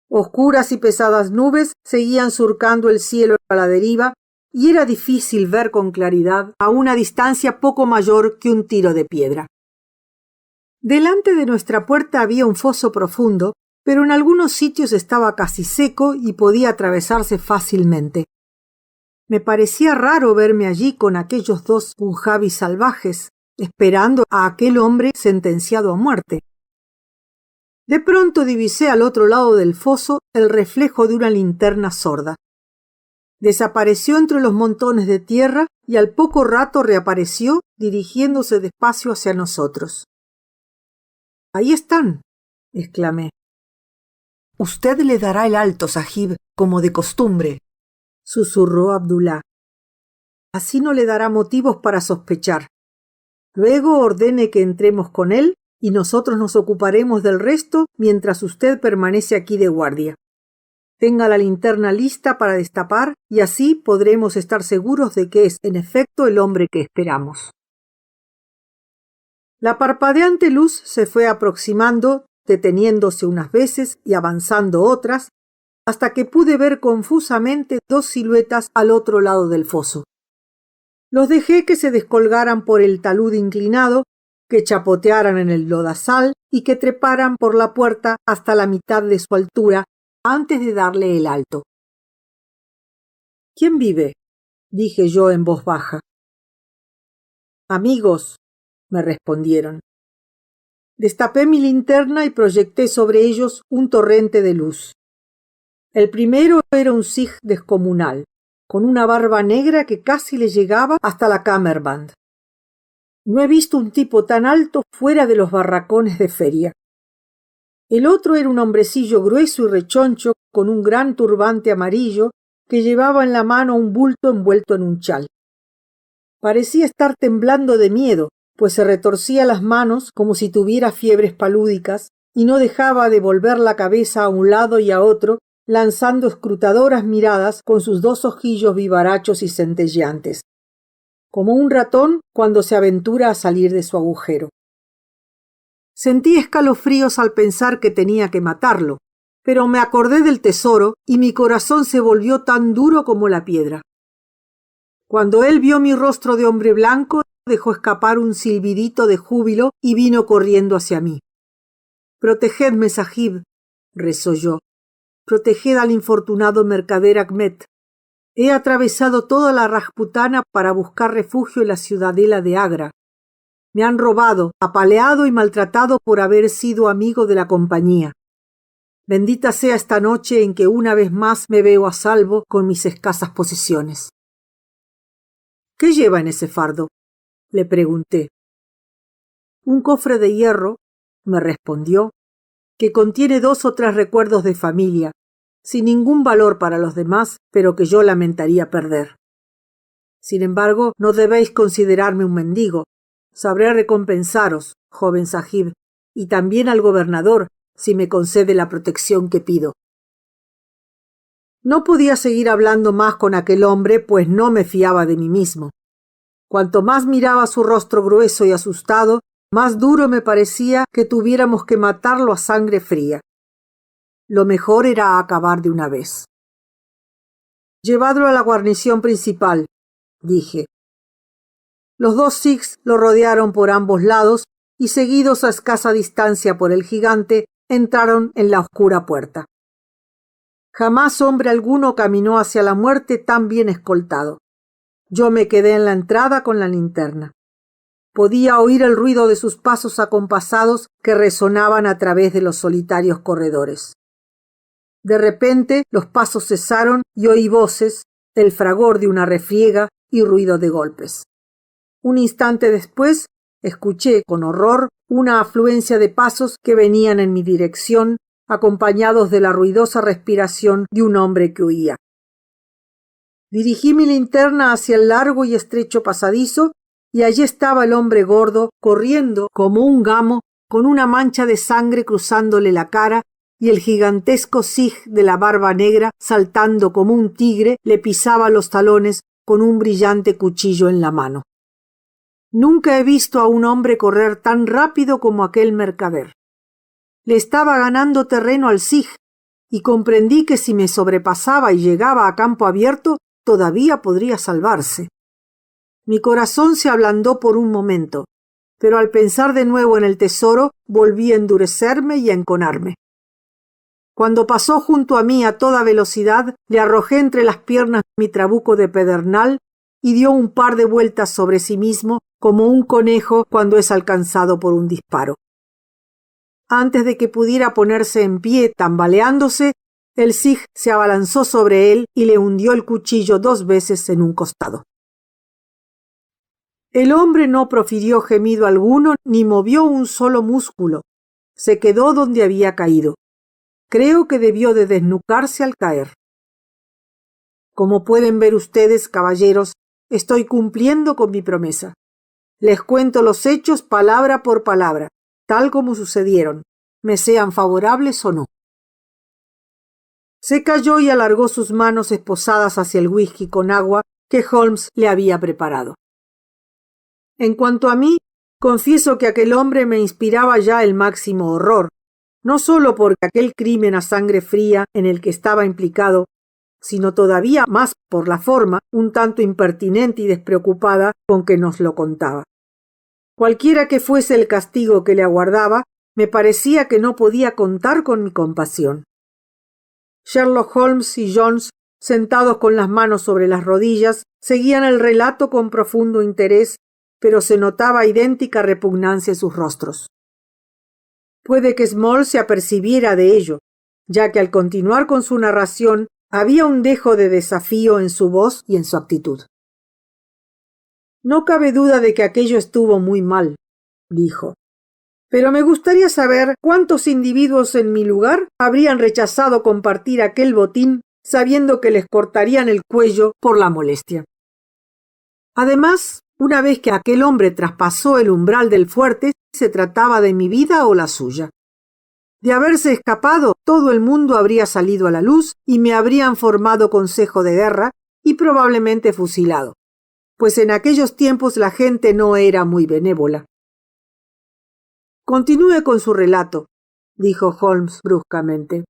Oscuras y pesadas nubes seguían surcando el cielo a la deriva y era difícil ver con claridad a una distancia poco mayor que un tiro de piedra. Delante de nuestra puerta había un foso profundo, pero en algunos sitios estaba casi seco y podía atravesarse fácilmente. Me parecía raro verme allí con aquellos dos punjabis salvajes, esperando a aquel hombre sentenciado a muerte. De pronto divisé al otro lado del foso el reflejo de una linterna sorda. Desapareció entre los montones de tierra y al poco rato reapareció dirigiéndose despacio hacia nosotros. «Ahí están», exclamé. «Usted le dará el alto, Sahib, como de costumbre», susurró Abdullah. «Así no le dará motivos para sospechar. Luego ordene que entremos con él y nosotros nos ocuparemos del resto mientras usted permanece aquí de guardia. Tenga la linterna lista para destapar y así podremos estar seguros de que es, en efecto, el hombre que esperamos». La parpadeante luz se fue aproximando, deteniéndose unas veces y avanzando otras, hasta que pude ver confusamente dos siluetas al otro lado del foso. Los dejé que se descolgaran por el talud inclinado, que chapotearan en el lodazal y que treparan por la puerta hasta la mitad de su altura antes de darle el alto. «¿Quién vive?», dije yo en voz baja. «Amigos», me respondieron. Destapé mi linterna y proyecté sobre ellos un torrente de luz. El primero era un sij descomunal, con una barba negra que casi le llegaba hasta la kammerband. No he visto un tipo tan alto fuera de los barracones de feria. El otro era un hombrecillo grueso y rechoncho, con un gran turbante amarillo, que llevaba en la mano un bulto envuelto en un chal. Parecía estar temblando de miedo, pues se retorcía las manos como si tuviera fiebres palúdicas y no dejaba de volver la cabeza a un lado y a otro, lanzando escrutadoras miradas con sus dos ojillos vivarachos y centelleantes, como un ratón cuando se aventura a salir de su agujero. Sentí escalofríos al pensar que tenía que matarlo, pero me acordé del tesoro y mi corazón se volvió tan duro como la piedra. Cuando él vio mi rostro de hombre blanco, dejó escapar un silbidito de júbilo y vino corriendo hacia mí. «Protegedme, Sahib», rezó yo. «Proteged al infortunado mercader Ahmed. He atravesado toda la Rajputana para buscar refugio en la ciudadela de Agra. Me han robado, apaleado y maltratado por haber sido amigo de la compañía. Bendita sea esta noche en que una vez más me veo a salvo con mis escasas posesiones». «¿Qué lleva en ese fardo?», le pregunté. «Un cofre de hierro», me respondió, «que contiene 2 o 3 recuerdos de familia, sin ningún valor para los demás, pero que yo lamentaría perder. Sin embargo, no debéis considerarme un mendigo. Sabré recompensaros, joven Sahib, y también al gobernador, si me concede la protección que pido». No podía seguir hablando más con aquel hombre, pues no me fiaba de mí mismo. Cuanto más miraba su rostro grueso y asustado, más duro me parecía que tuviéramos que matarlo a sangre fría. Lo mejor era acabar de una vez. «Llevadlo a la guarnición principal», dije. Los 2 sikhs lo rodearon por ambos lados y, seguidos a escasa distancia por el gigante, entraron en la oscura puerta. Jamás hombre alguno caminó hacia la muerte tan bien escoltado. Yo me quedé en la entrada con la linterna. Podía oír el ruido de sus pasos acompasados que resonaban a través de los solitarios corredores. De repente los pasos cesaron y oí voces, el fragor de una refriega y ruido de golpes. Un instante después escuché con horror una afluencia de pasos que venían en mi dirección, acompañados de la ruidosa respiración de un hombre que huía. Dirigí mi linterna hacia el largo y estrecho pasadizo y allí estaba el hombre gordo, corriendo como un gamo, con una mancha de sangre cruzándole la cara, y el gigantesco sikh de la barba negra, saltando como un tigre, le pisaba los talones con un brillante cuchillo en la mano. Nunca he visto a un hombre correr tan rápido como aquel mercader. Le estaba ganando terreno al sikh, y comprendí que si me sobrepasaba y llegaba a campo abierto, todavía podría salvarse. Mi corazón se ablandó por un momento, pero al pensar de nuevo en el tesoro, volví a endurecerme y a enconarme. Cuando pasó junto a mí a toda velocidad, le arrojé entre las piernas mi trabuco de pedernal y dio un par de vueltas sobre sí mismo como un conejo cuando es alcanzado por un disparo. Antes de que pudiera ponerse en pie, tambaleándose, el sikh se abalanzó sobre él y le hundió el cuchillo 2 veces en un costado. El hombre no profirió gemido alguno ni movió un solo músculo. Se quedó donde había caído. Creo que debió de desnucarse al caer. Como pueden ver ustedes, caballeros, estoy cumpliendo con mi promesa. Les cuento los hechos palabra por palabra, tal como sucedieron, me sean favorables o no. Se calló y alargó sus manos esposadas hacia el whisky con agua que Holmes le había preparado. En cuanto a mí, confieso que aquel hombre me inspiraba ya el máximo horror, no solo por aquel crimen a sangre fría en el que estaba implicado, sino todavía más por la forma, un tanto impertinente y despreocupada, con que nos lo contaba. Cualquiera que fuese el castigo que le aguardaba, me parecía que no podía contar con mi compasión. Sherlock Holmes y Jones, sentados con las manos sobre las rodillas, seguían el relato con profundo interés, pero se notaba idéntica repugnancia en sus rostros. Puede que Small se apercibiera de ello, ya que al continuar con su narración había un dejo de desafío en su voz y en su actitud. No cabe duda de que aquello estuvo muy mal, dijo. Pero me gustaría saber cuántos individuos en mi lugar habrían rechazado compartir aquel botín sabiendo que les cortarían el cuello por la molestia. Además, una vez que aquel hombre traspasó el umbral del fuerte, se trataba de mi vida o la suya. De haberse escapado, todo el mundo habría salido a la luz y me habrían formado consejo de guerra y probablemente fusilado, pues en aquellos tiempos la gente no era muy benévola. Continúe con su relato, dijo Holmes bruscamente.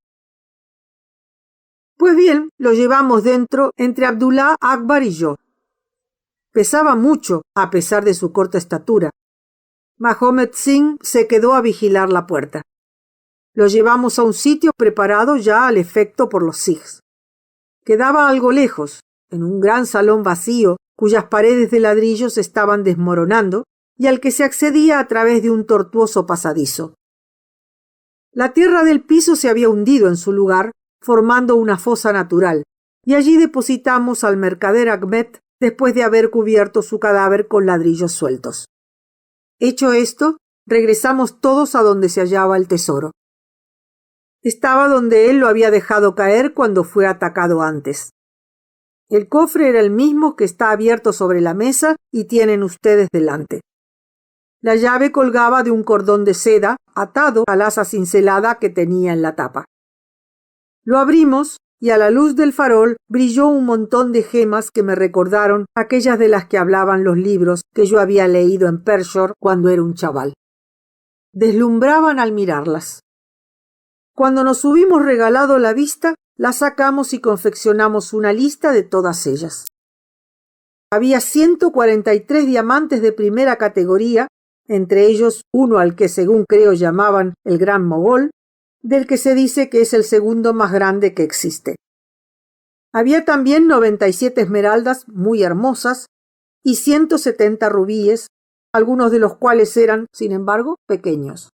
Pues bien, lo llevamos dentro entre Abdullah Akbar y yo. Pesaba mucho, a pesar de su corta estatura. Mahomet Singh se quedó a vigilar la puerta. Lo llevamos a un sitio preparado ya al efecto por los sikhs. Quedaba algo lejos, en un gran salón vacío, cuyas paredes de ladrillos estaban desmoronando, y al que se accedía a través de un tortuoso pasadizo. La tierra del piso se había hundido en su lugar, formando una fosa natural, y allí depositamos al mercader Ahmed después de haber cubierto su cadáver con ladrillos sueltos. Hecho esto, regresamos todos a donde se hallaba el tesoro. Estaba donde él lo había dejado caer cuando fue atacado antes. El cofre era el mismo que está abierto sobre la mesa y tienen ustedes delante. La llave colgaba de un cordón de seda atado al asa cincelada que tenía en la tapa. Lo abrimos y a la luz del farol brilló un montón de gemas que me recordaron aquellas de las que hablaban los libros que yo había leído en Pershore cuando era un chaval. Deslumbraban al mirarlas. Cuando nos hubimos regalado la vista, las sacamos y confeccionamos una lista de todas ellas. Había 143 diamantes de primera categoría, entre ellos uno al que según creo llamaban el Gran Mogol, del que se dice que es el segundo más grande que existe. Había también 97 esmeraldas muy hermosas y 170 rubíes, algunos de los cuales eran, sin embargo, pequeños.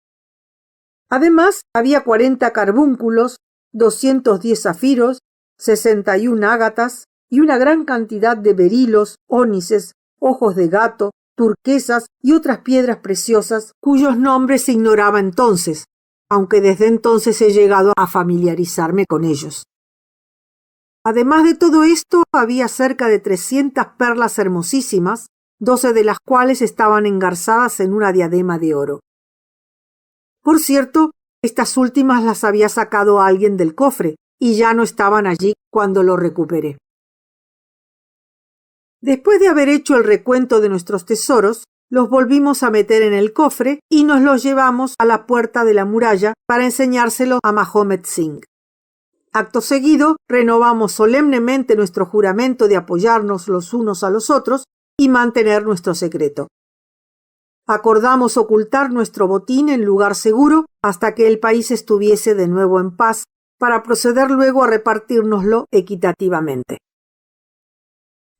Además, había 40 carbúnculos, 210 zafiros, 61 ágatas y una gran cantidad de berilos, ónices, ojos de gato, turquesas y otras piedras preciosas cuyos nombres se ignoraba entonces, aunque desde entonces he llegado a familiarizarme con ellos. Además de todo esto, había cerca de 300 perlas hermosísimas, 12 de las cuales estaban engarzadas en una diadema de oro. Por cierto, estas últimas las había sacado alguien del cofre y ya no estaban allí cuando lo recuperé. Después de haber hecho el recuento de nuestros tesoros, los volvimos a meter en el cofre y nos los llevamos a la puerta de la muralla para enseñárselo a Mahomet Singh. Acto seguido, renovamos solemnemente nuestro juramento de apoyarnos los unos a los otros y mantener nuestro secreto. Acordamos ocultar nuestro botín en lugar seguro hasta que el país estuviese de nuevo en paz, para proceder luego a repartírnoslo equitativamente.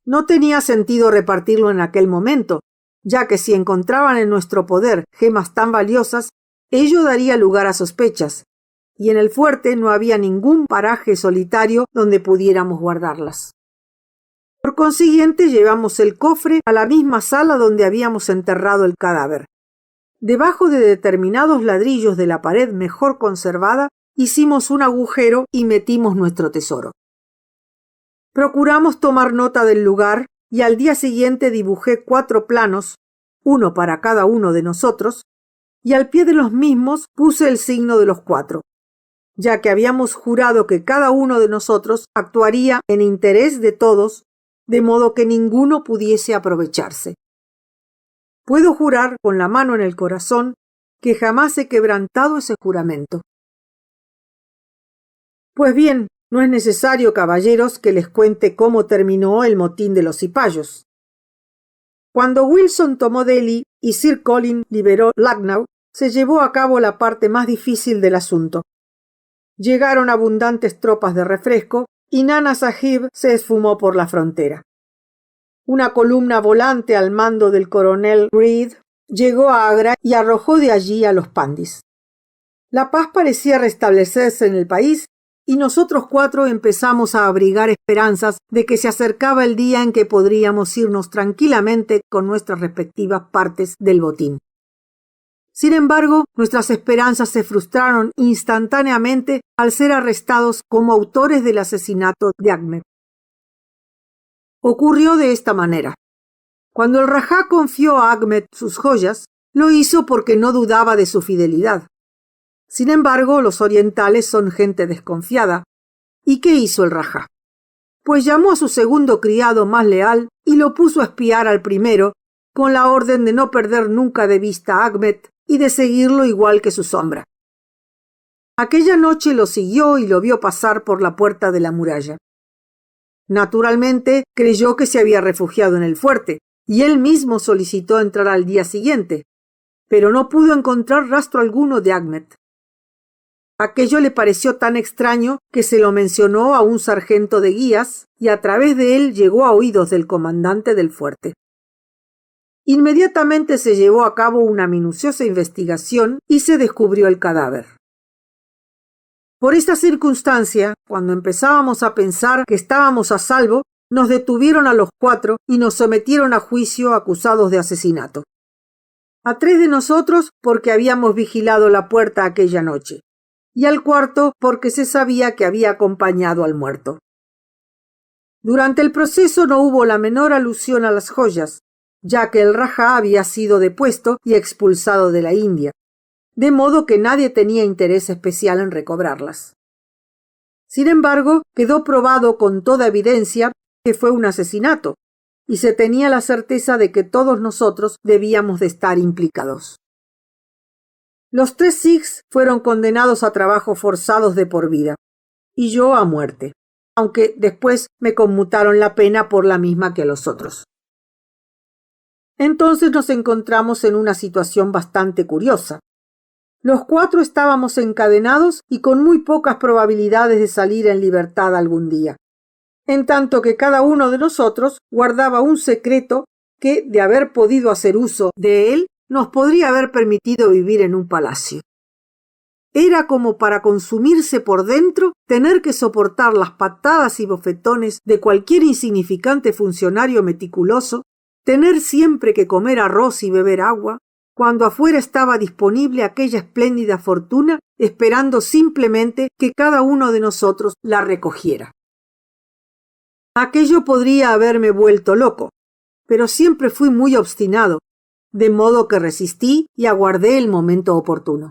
No tenía sentido repartirlo en aquel momento, ya que si encontraban en nuestro poder gemas tan valiosas, ello daría lugar a sospechas, y en el fuerte no había ningún paraje solitario donde pudiéramos guardarlas. Por consiguiente, llevamos el cofre a la misma sala donde habíamos enterrado el cadáver. Debajo de determinados ladrillos de la pared mejor conservada, hicimos un agujero y metimos nuestro tesoro. Procuramos tomar nota del lugar y al día siguiente dibujé 4 planos, uno para cada uno de nosotros, y al pie de los mismos puse el signo de los 4, ya que habíamos jurado que cada uno de nosotros actuaría en interés de todos, de modo que ninguno pudiese aprovecharse. Puedo jurar con la mano en el corazón que jamás he quebrantado ese juramento. Pues bien, no es necesario, caballeros, que les cuente cómo terminó el motín de los cipayos. Cuando Wilson tomó Delhi y Sir Colin liberó Lucknow, se llevó a cabo la parte más difícil del asunto. Llegaron abundantes tropas de refresco y Nana Sahib se esfumó por la frontera. Una columna volante al mando del coronel Reed llegó a Agra y arrojó de allí a los pandis. La paz parecía restablecerse en el país y nosotros 4 empezamos a abrigar esperanzas de que se acercaba el día en que podríamos irnos tranquilamente con nuestras respectivas partes del botín. Sin embargo, nuestras esperanzas se frustraron instantáneamente al ser arrestados como autores del asesinato de Ahmed. Ocurrió de esta manera. Cuando el Rajá confió a Ahmed sus joyas, lo hizo porque no dudaba de su fidelidad. Sin embargo, los orientales son gente desconfiada. ¿Y qué hizo el Rajá? Pues llamó a su segundo criado más leal y lo puso a espiar al primero, con la orden de no perder nunca de vista a Ahmed y de seguirlo igual que su sombra. Aquella noche lo siguió y lo vio pasar por la puerta de la muralla. Naturalmente, creyó que se había refugiado en el fuerte, y él mismo solicitó entrar al día siguiente, pero no pudo encontrar rastro alguno de Ahmed. Aquello le pareció tan extraño que se lo mencionó a un sargento de guías y a través de él llegó a oídos del comandante del fuerte. Inmediatamente se llevó a cabo una minuciosa investigación y se descubrió el cadáver. Por esta circunstancia, cuando empezábamos a pensar que estábamos a salvo, nos detuvieron a los 4 y nos sometieron a juicio acusados de asesinato. A 3 de nosotros porque habíamos vigilado la puerta aquella noche, y al cuarto porque se sabía que había acompañado al muerto. Durante el proceso no hubo la menor alusión a las joyas, ya que el Rajá había sido depuesto y expulsado de la India, de modo que nadie tenía interés especial en recobrarlas. Sin embargo, quedó probado con toda evidencia que fue un asesinato, y se tenía la certeza de que todos nosotros debíamos de estar implicados. Los 3 Sikhs fueron condenados a trabajos forzados de por vida, y yo a muerte, aunque después me conmutaron la pena por la misma que a los otros. Entonces nos encontramos en una situación bastante curiosa. Los 4 estábamos encadenados y con muy pocas probabilidades de salir en libertad algún día, en tanto que cada uno de nosotros guardaba un secreto que, de haber podido hacer uso de él, nos podría haber permitido vivir en un palacio. Era como para consumirse por dentro tener que soportar las patadas y bofetones de cualquier insignificante funcionario meticuloso, tener siempre que comer arroz y beber agua, cuando afuera estaba disponible aquella espléndida fortuna, esperando simplemente que cada uno de nosotros la recogiera. Aquello podría haberme vuelto loco, pero siempre fui muy obstinado, de modo que resistí y aguardé el momento oportuno.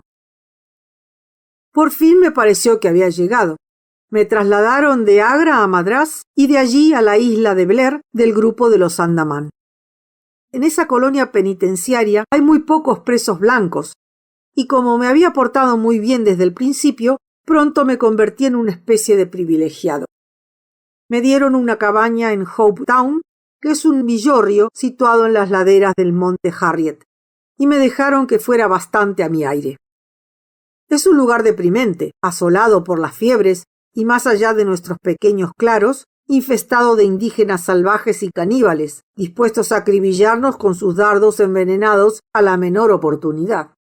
Por fin me pareció que había llegado. Me trasladaron de Agra a Madrás y de allí a la isla de Blair del grupo de los Andamán. En esa colonia penitenciaria hay muy pocos presos blancos, y como me había portado muy bien desde el principio, pronto me convertí en una especie de privilegiado. Me dieron una cabaña en Hope Town, que es un villorrio situado en las laderas del monte Harriet, y me dejaron que fuera bastante a mi aire. Es un lugar deprimente, asolado por las fiebres y más allá de nuestros pequeños claros, infestado de indígenas salvajes y caníbales, dispuestos a acribillarnos con sus dardos envenenados a la menor oportunidad.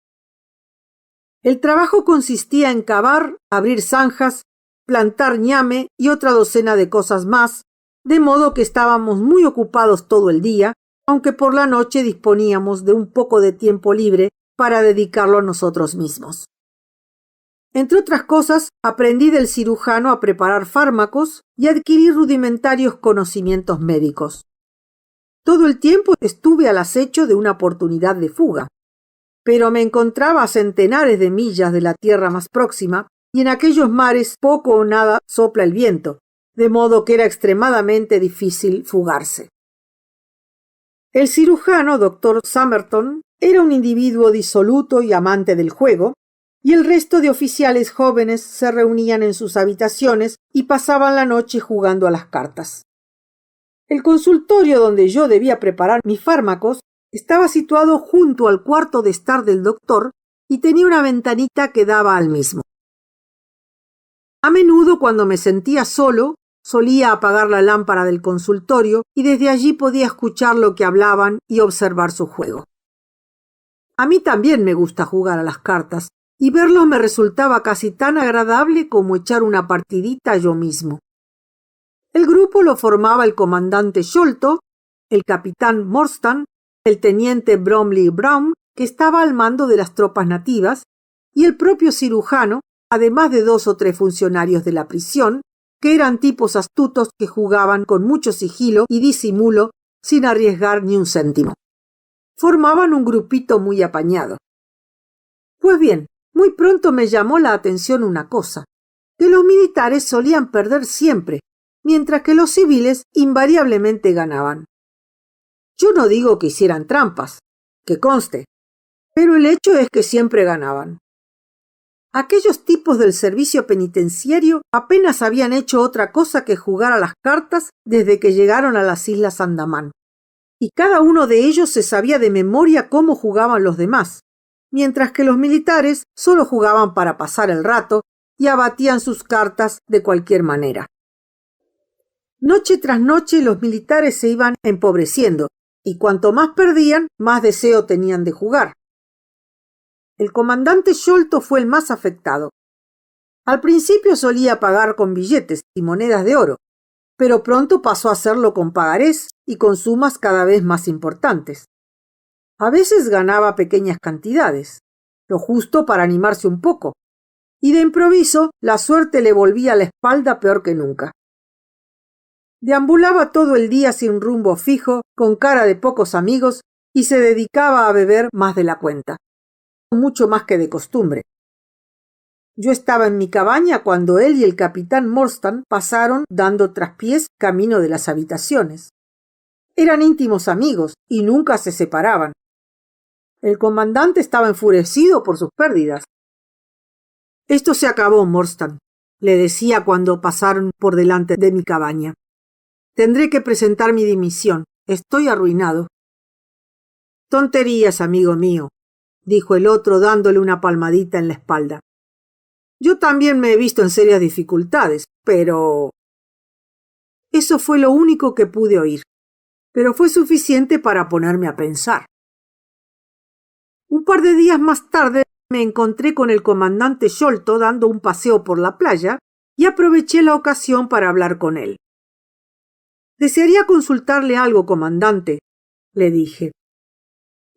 El trabajo consistía en cavar, abrir zanjas, plantar ñame y otra docena de cosas más, de modo que estábamos muy ocupados todo el día, aunque por la noche disponíamos de un poco de tiempo libre para dedicarlo a nosotros mismos. Entre otras cosas, aprendí del cirujano a preparar fármacos y adquirí rudimentarios conocimientos médicos. Todo el tiempo estuve al acecho de una oportunidad de fuga, pero me encontraba a centenares de millas de la tierra más próxima y en aquellos mares poco o nada sopla el viento, de modo que era extremadamente difícil fugarse. El cirujano, doctor Summerton, era un individuo disoluto y amante del juego, y el resto de oficiales jóvenes se reunían en sus habitaciones y pasaban la noche jugando a las cartas. El consultorio donde yo debía preparar mis fármacos estaba situado junto al cuarto de estar del doctor y tenía una ventanita que daba al mismo. A menudo, cuando me sentía solo, solía apagar la lámpara del consultorio y desde allí podía escuchar lo que hablaban y observar su juego. A mí también me gusta jugar a las cartas, y verlos me resultaba casi tan agradable como echar una partidita yo mismo. El grupo lo formaba el comandante Sholto, el capitán Morstan, el teniente Bromley Brown, que estaba al mando de las tropas nativas, y el propio cirujano, además de 2 o 3 funcionarios de la prisión, que eran tipos astutos que jugaban con mucho sigilo y disimulo sin arriesgar ni un céntimo. Formaban un grupito muy apañado. Pues bien, muy pronto me llamó la atención una cosa, que los militares solían perder siempre, mientras que los civiles invariablemente ganaban. Yo no digo que hicieran trampas, que conste, pero el hecho es que siempre ganaban. Aquellos tipos del servicio penitenciario apenas habían hecho otra cosa que jugar a las cartas desde que llegaron a las Islas Andamán, y cada uno de ellos se sabía de memoria cómo jugaban los demás, mientras que los militares solo jugaban para pasar el rato y abatían sus cartas de cualquier manera. Noche tras noche los militares se iban empobreciendo, y cuanto más perdían, más deseo tenían de jugar. El comandante Sholto fue el más afectado. Al principio solía pagar con billetes y monedas de oro, pero pronto pasó a hacerlo con pagarés y con sumas cada vez más importantes. A veces ganaba pequeñas cantidades, lo justo para animarse un poco, y de improviso la suerte le volvía la espalda peor que nunca. Deambulaba todo el día sin rumbo fijo, con cara de pocos amigos, y se dedicaba a beber más de la cuenta, mucho más que de costumbre. Yo estaba en mi cabaña cuando él y el capitán Morstan pasaron dando traspiés camino de las habitaciones. Eran íntimos amigos y nunca se separaban. El comandante estaba enfurecido por sus pérdidas. Esto se acabó, Morstan, le decía cuando pasaron por delante de mi cabaña. Tendré que presentar mi dimisión. Estoy arruinado. Tonterías, amigo mío, dijo el otro dándole una palmadita en la espalda. Yo también me he visto en serias dificultades, pero... Eso fue lo único que pude oír, pero fue suficiente para ponerme a pensar. Un par de días más tarde me encontré con el comandante Sholto dando un paseo por la playa y aproveché la ocasión para hablar con él. Desearía consultarle algo, comandante, le dije.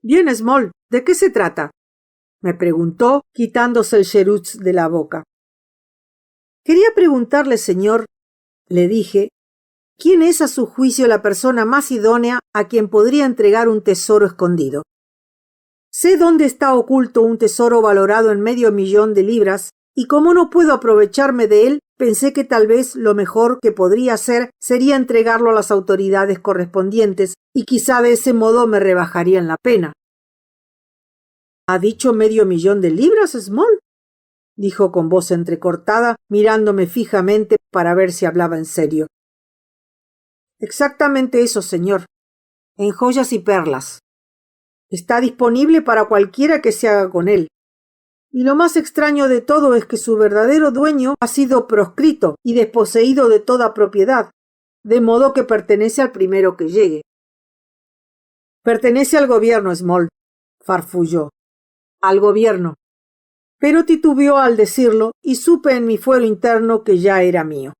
Bien, Small, ¿de qué se trata? Me preguntó, quitándose el cheruz de la boca. Quería preguntarle, señor, le dije, ¿quién es a su juicio la persona más idónea a quien podría entregar un tesoro escondido? Sé dónde está oculto un tesoro valorado en $500,000 de libras, y como no puedo aprovecharme de él, pensé que tal vez lo mejor que podría hacer sería entregarlo a las autoridades correspondientes, y quizá de ese modo me rebajarían la pena. ¿Ha dicho $500,000 de libras, Small? Dijo con voz entrecortada, mirándome fijamente para ver si hablaba en serio. Exactamente eso, señor. En joyas y perlas. Está disponible para cualquiera que se haga con él. Y lo más extraño de todo es que su verdadero dueño ha sido proscrito y desposeído de toda propiedad, de modo que pertenece al primero que llegue. Pertenece al gobierno, Small, farfulló. Al gobierno. Pero titubeó al decirlo y supe en mi fuero interno que ya era mío.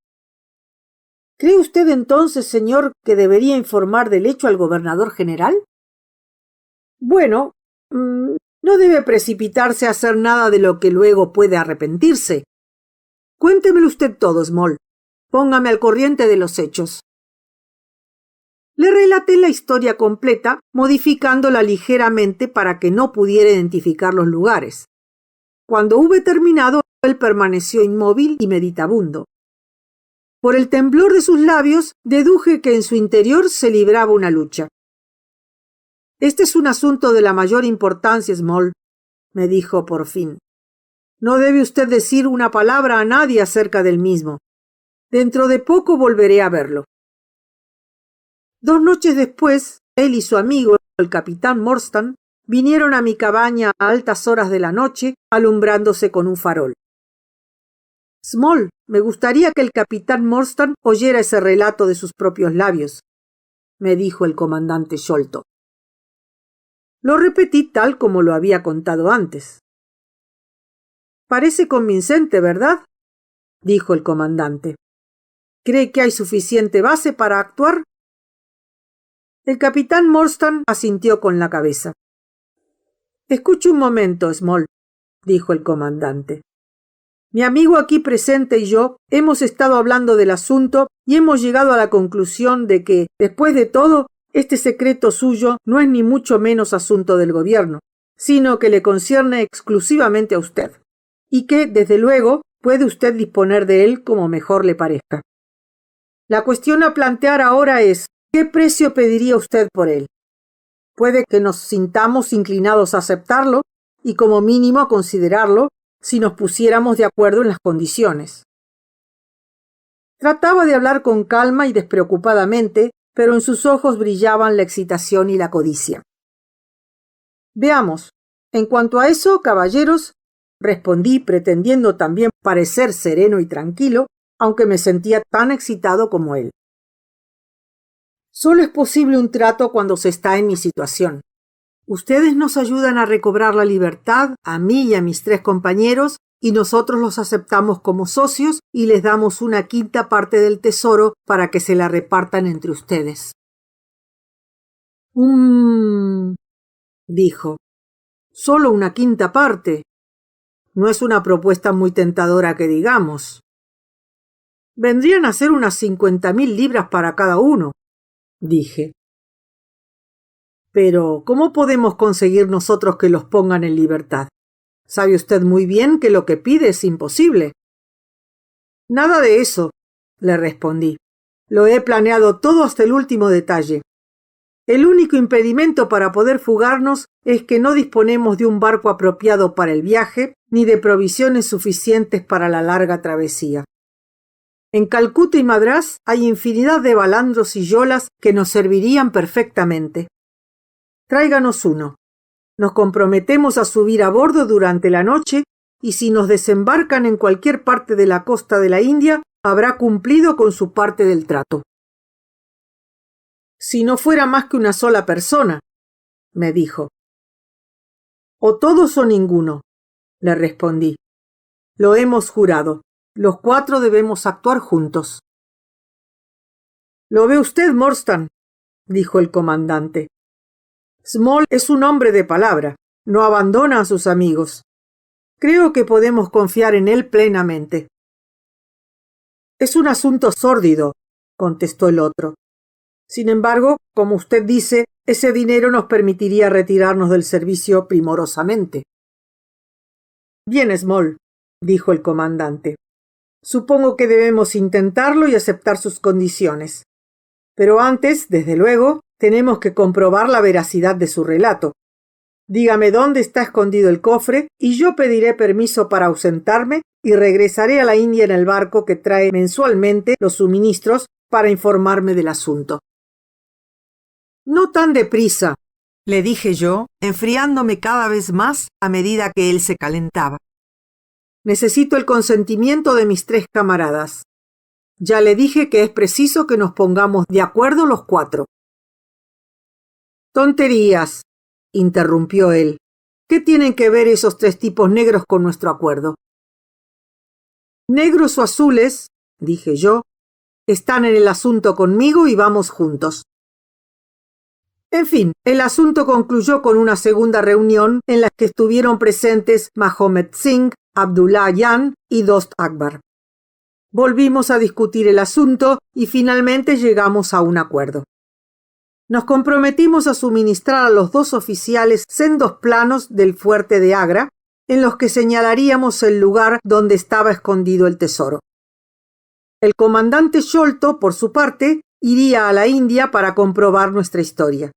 ¿Cree usted entonces, señor, que debería informar del hecho al gobernador general? Bueno, no debe precipitarse a hacer nada de lo que luego puede arrepentirse. Cuéntemelo usted todo, Small. Póngame al corriente de los hechos. Le relaté la historia completa, modificándola ligeramente para que no pudiera identificar los lugares. Cuando hube terminado, él permaneció inmóvil y meditabundo. Por el temblor de sus labios, deduje que en su interior se libraba una lucha. Este es un asunto de la mayor importancia, Small, me dijo por fin. No debe usted decir una palabra a nadie acerca del mismo. Dentro de poco volveré a verlo. 2 noches después, él y su amigo, el capitán Morstan, vinieron a mi cabaña a altas horas de la noche, alumbrándose con un farol. Small, me gustaría que el capitán Morstan oyera ese relato de sus propios labios, me dijo el comandante Sholto. Lo repetí tal como lo había contado antes. Parece convincente, ¿verdad? Dijo el comandante. ¿Cree que hay suficiente base para actuar? El capitán Morstan asintió con la cabeza. Escuche un momento, Small, dijo el comandante. Mi amigo aquí presente y yo hemos estado hablando del asunto y hemos llegado a la conclusión de que, después de todo, este secreto suyo no es ni mucho menos asunto del gobierno, sino que le concierne exclusivamente a usted, y que, desde luego, puede usted disponer de él como mejor le parezca. La cuestión a plantear ahora es, ¿qué precio pediría usted por él? Puede que nos sintamos inclinados a aceptarlo y como mínimo a considerarlo si nos pusiéramos de acuerdo en las condiciones. Trataba de hablar con calma y despreocupadamente, pero en sus ojos brillaban la excitación y la codicia. Veamos. En cuanto a eso, caballeros, respondí pretendiendo también parecer sereno y tranquilo, aunque me sentía tan excitado como él. Solo es posible un trato cuando se está en mi situación. Ustedes nos ayudan a recobrar la libertad, a mí y a mis 3 compañeros, y nosotros los aceptamos como socios y les damos 1/5 parte del tesoro para que se la repartan entre ustedes. Dijo. ¿Solo 1/5 parte? No es una propuesta muy tentadora que digamos. Vendrían a ser unas 50,000 libras para cada uno, dije. Pero, ¿cómo podemos conseguir nosotros que los pongan en libertad? Sabe usted muy bien que lo que pide es imposible. Nada de eso, le respondí. Lo he planeado todo hasta el último detalle. El único impedimento para poder fugarnos es que no disponemos de un barco apropiado para el viaje ni de provisiones suficientes para la larga travesía. En Calcuta y Madrás hay infinidad de balandros y yolas que nos servirían perfectamente. Tráiganos uno. Nos comprometemos a subir a bordo durante la noche y si nos desembarcan en cualquier parte de la costa de la India, habrá cumplido con su parte del trato. Si no fuera más que una sola persona, me dijo. O todos o ninguno, le respondí. Lo hemos jurado. Los 4 debemos actuar juntos. ¿Lo ve usted, Morstan?, dijo el comandante. Small es un hombre de palabra. No abandona a sus amigos. Creo que podemos confiar en él plenamente. Es un asunto sórdido, contestó el otro. Sin embargo, como usted dice, ese dinero nos permitiría retirarnos del servicio primorosamente. Bien, Small, dijo el comandante. Supongo que debemos intentarlo y aceptar sus condiciones. Pero antes, desde luego, tenemos que comprobar la veracidad de su relato. Dígame dónde está escondido el cofre y yo pediré permiso para ausentarme y regresaré a la India en el barco que trae mensualmente los suministros para informarme del asunto. No tan deprisa, le dije yo, enfriándome cada vez más a medida que él se calentaba. Necesito el consentimiento de mis 3 camaradas. Ya le dije que es preciso que nos pongamos de acuerdo los 4. Tonterías, interrumpió él. ¿Qué tienen que ver esos 3 tipos negros con nuestro acuerdo? Negros o azules, dije yo, están en el asunto conmigo y vamos juntos. En fin, el asunto concluyó con una segunda reunión en la que estuvieron presentes Mahomet Singh, Abdullah Jan y Dost Akbar. Volvimos a discutir el asunto y finalmente llegamos a un acuerdo. Nos comprometimos a suministrar a los 2 oficiales sendos planos del fuerte de Agra, en los que señalaríamos el lugar donde estaba escondido el tesoro. El comandante Sholto, por su parte, iría a la India para comprobar nuestra historia.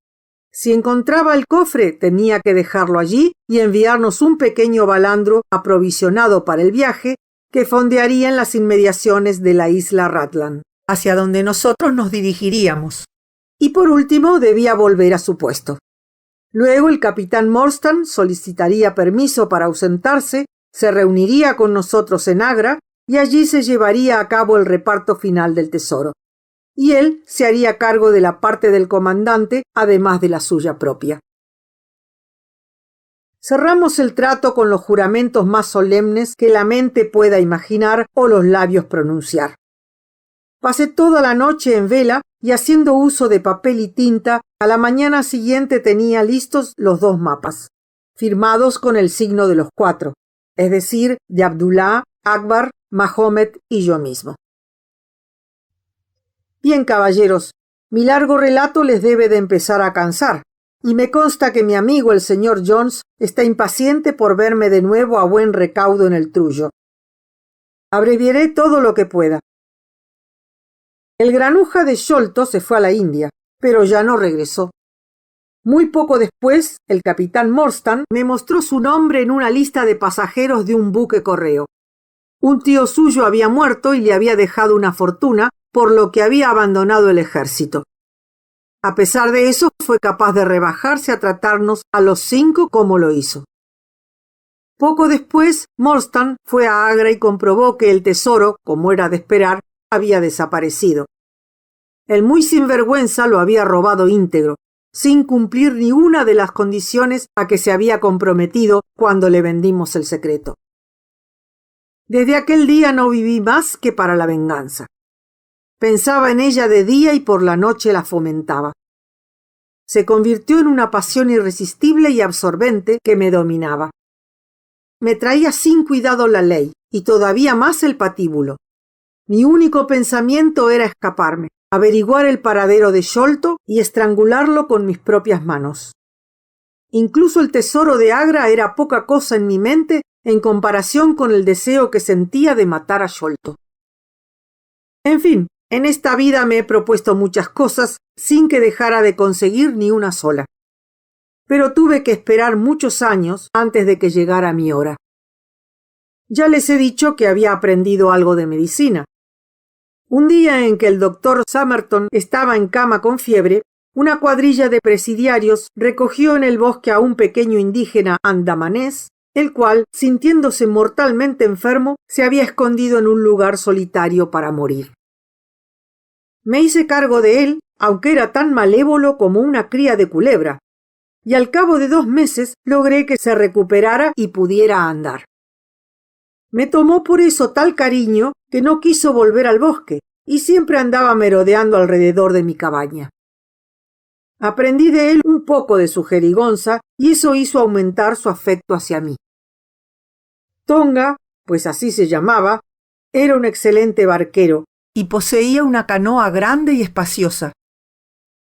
Si encontraba el cofre, tenía que dejarlo allí y enviarnos un pequeño balandro aprovisionado para el viaje que fondearía en las inmediaciones de la isla Ratland, hacia donde nosotros nos dirigiríamos. Y por último, debía volver a su puesto. Luego el capitán Morstan solicitaría permiso para ausentarse, se reuniría con nosotros en Agra y allí se llevaría a cabo el reparto final del tesoro. Y él se haría cargo de la parte del comandante, además de la suya propia. Cerramos el trato con los juramentos más solemnes que la mente pueda imaginar o los labios pronunciar. Pasé toda la noche en vela y haciendo uso de papel y tinta, a la mañana siguiente tenía listos los 2 mapas, firmados con el signo de los 4, es decir, de Abdullah, Akbar, Mahomet y yo mismo. Bien, caballeros, mi largo relato les debe de empezar a cansar, y me consta que mi amigo el señor Jones está impaciente por verme de nuevo a buen recaudo en el Trullo. Abreviaré todo lo que pueda. El granuja de Sholto se fue a la India, pero ya no regresó. Muy poco después, el capitán Morstan me mostró su nombre en una lista de pasajeros de un buque correo. Un tío suyo había muerto y le había dejado una fortuna, por lo que había abandonado el ejército. A pesar de eso, fue capaz de rebajarse a tratarnos a los 5 como lo hizo. Poco después, Morstan fue a Agra y comprobó que el tesoro, como era de esperar, había desaparecido. El muy sinvergüenza lo había robado íntegro, sin cumplir ni una de las condiciones a que se había comprometido cuando le vendimos el secreto. Desde aquel día no viví más que para la venganza. Pensaba en ella de día y por la noche la fomentaba. Se convirtió en una pasión irresistible y absorbente que me dominaba. Me traía sin cuidado la ley y todavía más el patíbulo. Mi único pensamiento era escaparme, averiguar el paradero de Sholto y estrangularlo con mis propias manos. Incluso el tesoro de Agra era poca cosa en mi mente en comparación con el deseo que sentía de matar a Sholto. En fin, en esta vida me he propuesto muchas cosas sin que dejara de conseguir ni una sola. Pero tuve que esperar muchos años antes de que llegara mi hora. Ya les he dicho que había aprendido algo de medicina. Un día en que el doctor Summerton estaba en cama con fiebre, una cuadrilla de presidiarios recogió en el bosque a un pequeño indígena andamanés, el cual, sintiéndose mortalmente enfermo, se había escondido en un lugar solitario para morir. Me hice cargo de él, aunque era tan malévolo como una cría de culebra, y al cabo de 2 meses logré que se recuperara y pudiera andar. Me tomó por eso tal cariño que no quiso volver al bosque y siempre andaba merodeando alrededor de mi cabaña. Aprendí de él un poco de su jerigonza y eso hizo aumentar su afecto hacia mí. Tonga, pues así se llamaba, era un excelente barquero y poseía una canoa grande y espaciosa.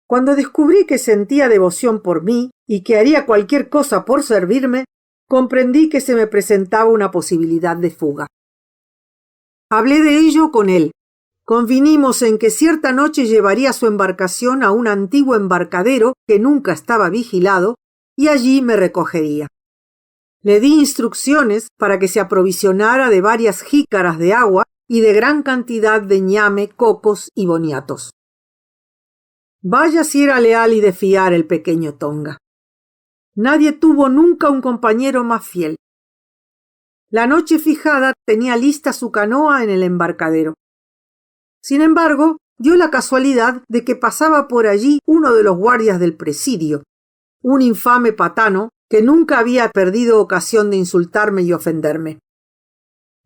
Cuando descubrí que sentía devoción por mí y que haría cualquier cosa por servirme, comprendí que se me presentaba una posibilidad de fuga. Hablé de ello con él. Convinimos en que cierta noche llevaría su embarcación a un antiguo embarcadero que nunca estaba vigilado y allí me recogería. Le di instrucciones para que se aprovisionara de varias jícaras de agua y de gran cantidad de ñame, cocos y boniatos. Vaya si era leal y de fiar el pequeño Tonga. Nadie tuvo nunca un compañero más fiel. La noche fijada tenía lista su canoa en el embarcadero. Sin embargo, dio la casualidad de que pasaba por allí uno de los guardias del presidio, un infame patano que nunca había perdido ocasión de insultarme y ofenderme.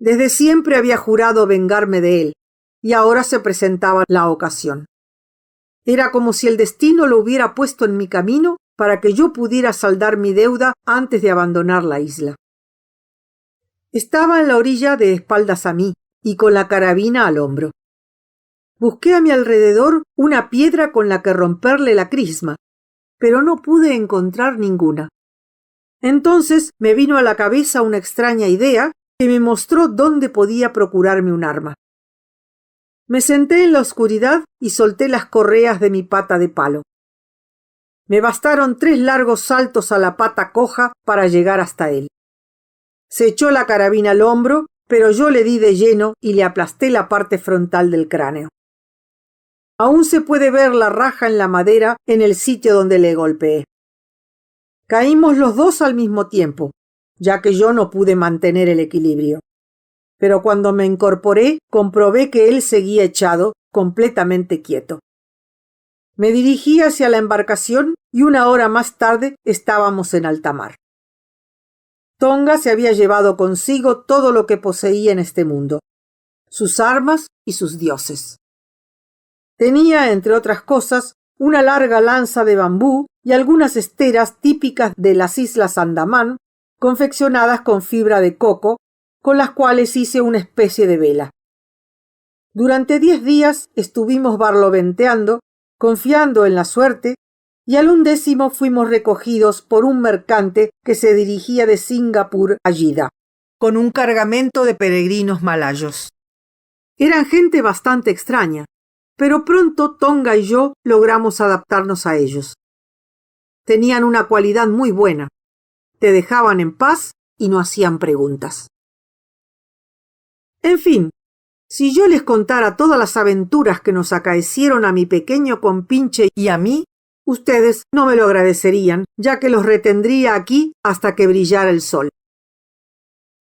Desde siempre había jurado vengarme de él, y ahora se presentaba la ocasión. Era como si el destino lo hubiera puesto en mi camino para que yo pudiera saldar mi deuda antes de abandonar la isla. Estaba en la orilla de espaldas a mí y con la carabina al hombro. Busqué a mi alrededor una piedra con la que romperle la crisma, pero no pude encontrar ninguna. Entonces me vino a la cabeza una extraña idea que me mostró dónde podía procurarme un arma. Me senté en la oscuridad y solté las correas de mi pata de palo. Me bastaron 3 largos saltos a la pata coja para llegar hasta él. Se echó la carabina al hombro, pero yo le di de lleno y le aplasté la parte frontal del cráneo. Aún se puede ver la raja en la madera en el sitio donde le golpeé. Caímos los dos al mismo tiempo, ya que yo no pude mantener el equilibrio. Pero cuando me incorporé, comprobé que él seguía echado, completamente quieto. Me dirigí hacia la embarcación y 1 hora más tarde estábamos en alta mar. Tonga se había llevado consigo todo lo que poseía en este mundo, sus armas y sus dioses. Tenía, entre otras cosas, una larga lanza de bambú y algunas esteras típicas de las islas Andamán, confeccionadas con fibra de coco, con las cuales hice una especie de vela. Durante 10 días estuvimos barloventeando, confiando en la suerte, y al 11º fuimos recogidos por un mercante que se dirigía de Singapur a Jeddah, con un cargamento de peregrinos malayos. Eran gente bastante extraña, pero pronto Tonga y yo logramos adaptarnos a ellos. Tenían una cualidad muy buena. Te dejaban en paz y no hacían preguntas. En fin, si yo les contara todas las aventuras que nos acaecieron a mi pequeño compinche y a mí, ustedes no me lo agradecerían, ya que los retendría aquí hasta que brillara el sol.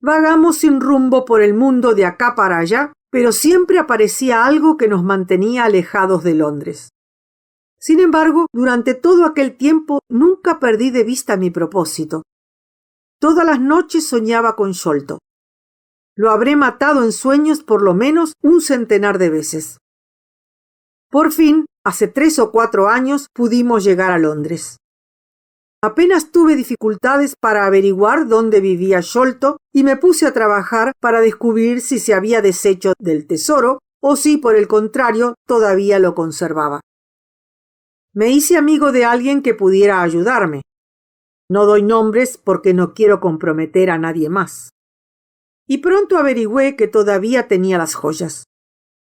Vagamos sin rumbo por el mundo de acá para allá, pero siempre aparecía algo que nos mantenía alejados de Londres. Sin embargo, durante todo aquel tiempo nunca perdí de vista mi propósito. Todas las noches soñaba con Sholto. Lo habré matado en sueños por lo menos 100 de veces. Por fin, hace 3 o 4 años pudimos llegar a Londres. Apenas tuve dificultades para averiguar dónde vivía Sholto y me puse a trabajar para descubrir si se había deshecho del tesoro o si, por el contrario, todavía lo conservaba. Me hice amigo de alguien que pudiera ayudarme. No doy nombres porque no quiero comprometer a nadie más. Y pronto averigüé que todavía tenía las joyas.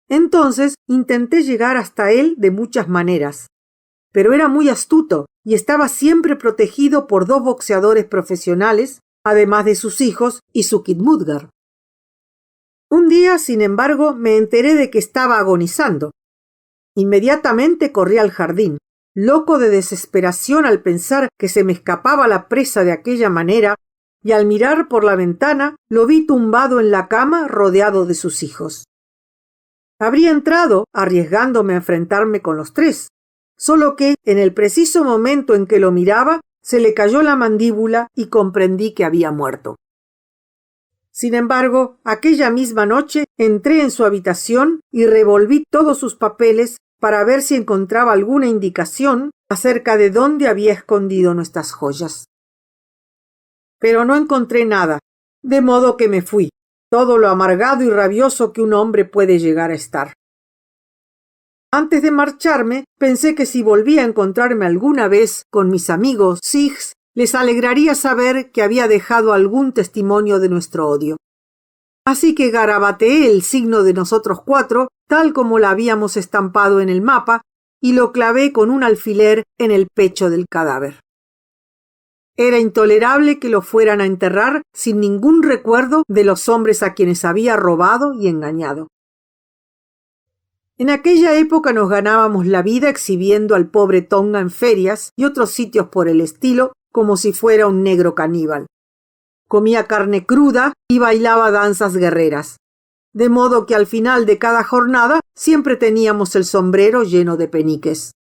Entonces intenté llegar hasta él de muchas maneras, pero era muy astuto y estaba siempre protegido por 2 boxeadores profesionales, además de sus hijos y su Khidmutgar. Un día, sin embargo, me enteré de que estaba agonizando. Inmediatamente corrí al jardín, loco de desesperación al pensar que se me escapaba la presa de aquella manera, y al mirar por la ventana lo vi tumbado en la cama rodeado de sus hijos. Habría entrado, arriesgándome a enfrentarme con los 3, solo que, en el preciso momento en que lo miraba, se le cayó la mandíbula y comprendí que había muerto. Sin embargo, aquella misma noche entré en su habitación y revolví todos sus papeles para ver si encontraba alguna indicación acerca de dónde había escondido nuestras joyas. Pero no encontré nada, de modo que me fui, todo lo amargado y rabioso que un hombre puede llegar a estar. Antes de marcharme, pensé que si volvía a encontrarme alguna vez con mis amigos Sikhs, les alegraría saber que había dejado algún testimonio de nuestro odio. Así que garabateé el signo de nosotros 4, tal como la habíamos estampado en el mapa, y lo clavé con un alfiler en el pecho del cadáver. Era intolerable que lo fueran a enterrar sin ningún recuerdo de los hombres a quienes había robado y engañado. En aquella época nos ganábamos la vida exhibiendo al pobre Tonga en ferias y otros sitios por el estilo, como si fuera un negro caníbal. Comía carne cruda y bailaba danzas guerreras, de modo que al final de cada jornada siempre teníamos el sombrero lleno de peniques.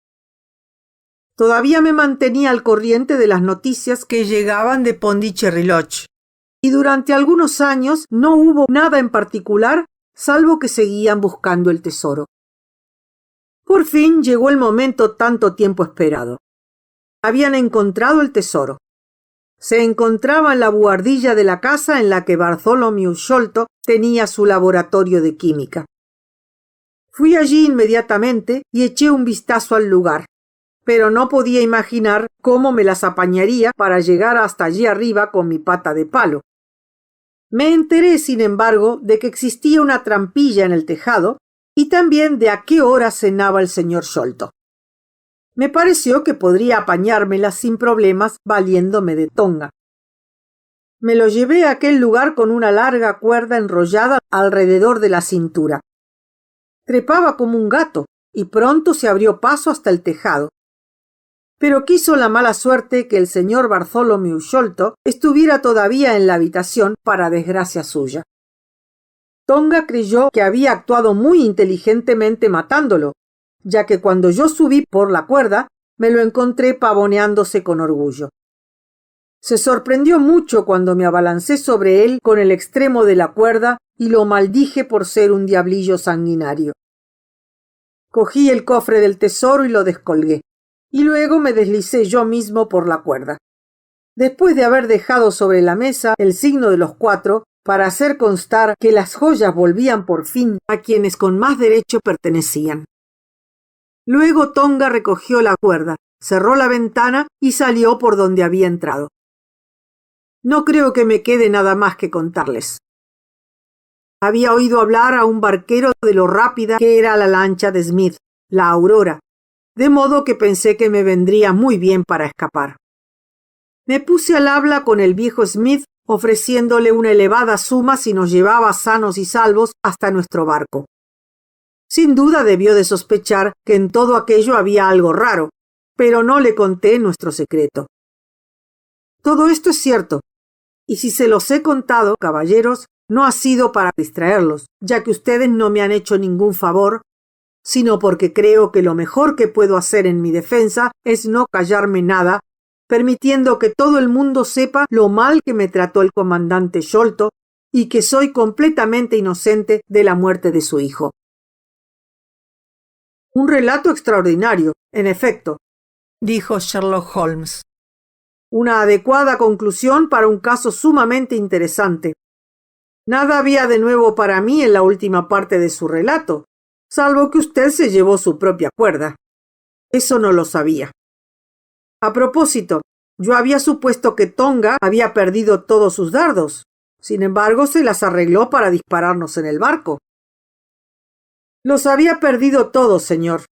Todavía me mantenía al corriente de las noticias que llegaban de Pondicherry Lodge, y durante algunos años no hubo nada en particular, salvo que seguían buscando el tesoro. Por fin llegó el momento tanto tiempo esperado. Habían encontrado el tesoro. Se encontraba en la buhardilla de la casa en la que Bartholomew Sholto tenía su laboratorio de química. Fui allí inmediatamente y eché un vistazo al lugar, pero no podía imaginar cómo me las apañaría para llegar hasta allí arriba con mi pata de palo. Me enteré, sin embargo, de que existía una trampilla en el tejado y también de a qué hora cenaba el señor Sholto. Me pareció que podría apañármela sin problemas valiéndome de Tonga. Me lo llevé a aquel lugar con una larga cuerda enrollada alrededor de la cintura. Trepaba como un gato y pronto se abrió paso hasta el tejado. Pero quiso la mala suerte que el señor Bartholomew Sholto estuviera todavía en la habitación para desgracia suya. Tonga creyó que había actuado muy inteligentemente matándolo, ya que cuando yo subí por la cuerda me lo encontré pavoneándose con orgullo. Se sorprendió mucho cuando me abalancé sobre él con el extremo de la cuerda y lo maldije por ser un diablillo sanguinario. Cogí el cofre del tesoro y lo descolgué, y luego me deslicé yo mismo por la cuerda. Después de haber dejado sobre la mesa el signo de los 4, para hacer constar que las joyas volvían por fin a quienes con más derecho pertenecían. Luego Tonga recogió la cuerda, cerró la ventana y salió por donde había entrado. No creo que me quede nada más que contarles. Había oído hablar a un barquero de lo rápida que era la lancha de Smith, la Aurora, de modo que pensé que me vendría muy bien para escapar. Me puse al habla con el viejo Smith, ofreciéndole una elevada suma si nos llevaba sanos y salvos hasta nuestro barco. Sin duda debió de sospechar que en todo aquello había algo raro, pero no le conté nuestro secreto. Todo esto es cierto, y si se los he contado, caballeros, no ha sido para distraerlos, ya que ustedes no me han hecho ningún favor, sino porque creo que lo mejor que puedo hacer en mi defensa es no callarme nada, permitiendo que todo el mundo sepa lo mal que me trató el comandante Sholto y que soy completamente inocente de la muerte de su hijo. Un relato extraordinario, en efecto, dijo Sherlock Holmes. Una adecuada conclusión para un caso sumamente interesante. Nada había de nuevo para mí en la última parte de su relato, salvo que usted se llevó su propia cuerda. Eso no lo sabía. A propósito, Yo había supuesto que Tonga había perdido todos sus dardos. Sin embargo, se las arregló para dispararnos en el barco. Los había perdido todos, señor,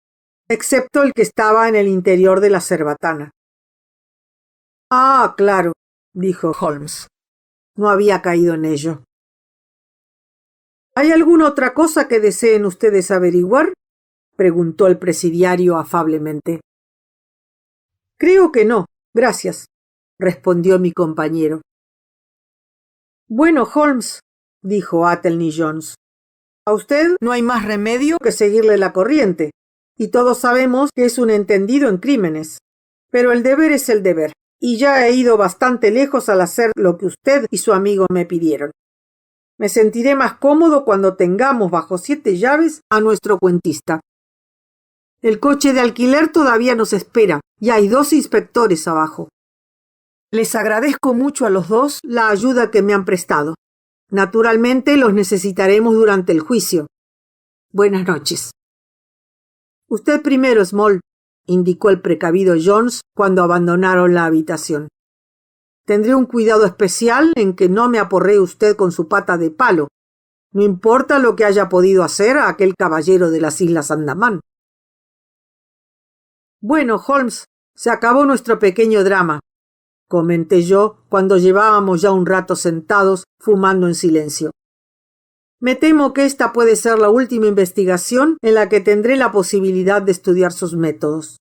excepto el que estaba en el interior de la cerbatana. Ah, claro, dijo Holmes. No había caído en ello. ¿Hay alguna otra cosa que deseen ustedes averiguar?, preguntó el presidiario afablemente. Creo que no, gracias, respondió mi compañero. Bueno, Holmes, dijo Athelney Jones, a usted no hay más remedio que seguirle la corriente, y todos sabemos que es un entendido en crímenes. Pero el deber es el deber, y ya he ido bastante lejos al hacer lo que usted y su amigo me pidieron. Me sentiré más cómodo cuando tengamos bajo 7 llaves a nuestro cuentista. El coche de alquiler todavía nos espera, y hay 2 inspectores abajo. Les agradezco mucho a los 2 la ayuda que me han prestado. Naturalmente los necesitaremos durante el juicio. Buenas noches. Usted primero, Small, indicó el precavido Jones cuando abandonaron la habitación. Tendré un cuidado especial en que no me aporree usted con su pata de palo. No importa lo que haya podido hacer a aquel caballero de las Islas Andamán. Bueno, Holmes, se acabó nuestro pequeño drama, comenté yo cuando llevábamos ya un rato sentados fumando en silencio. Me temo que esta puede ser la última investigación en la que tendré la posibilidad de estudiar sus métodos.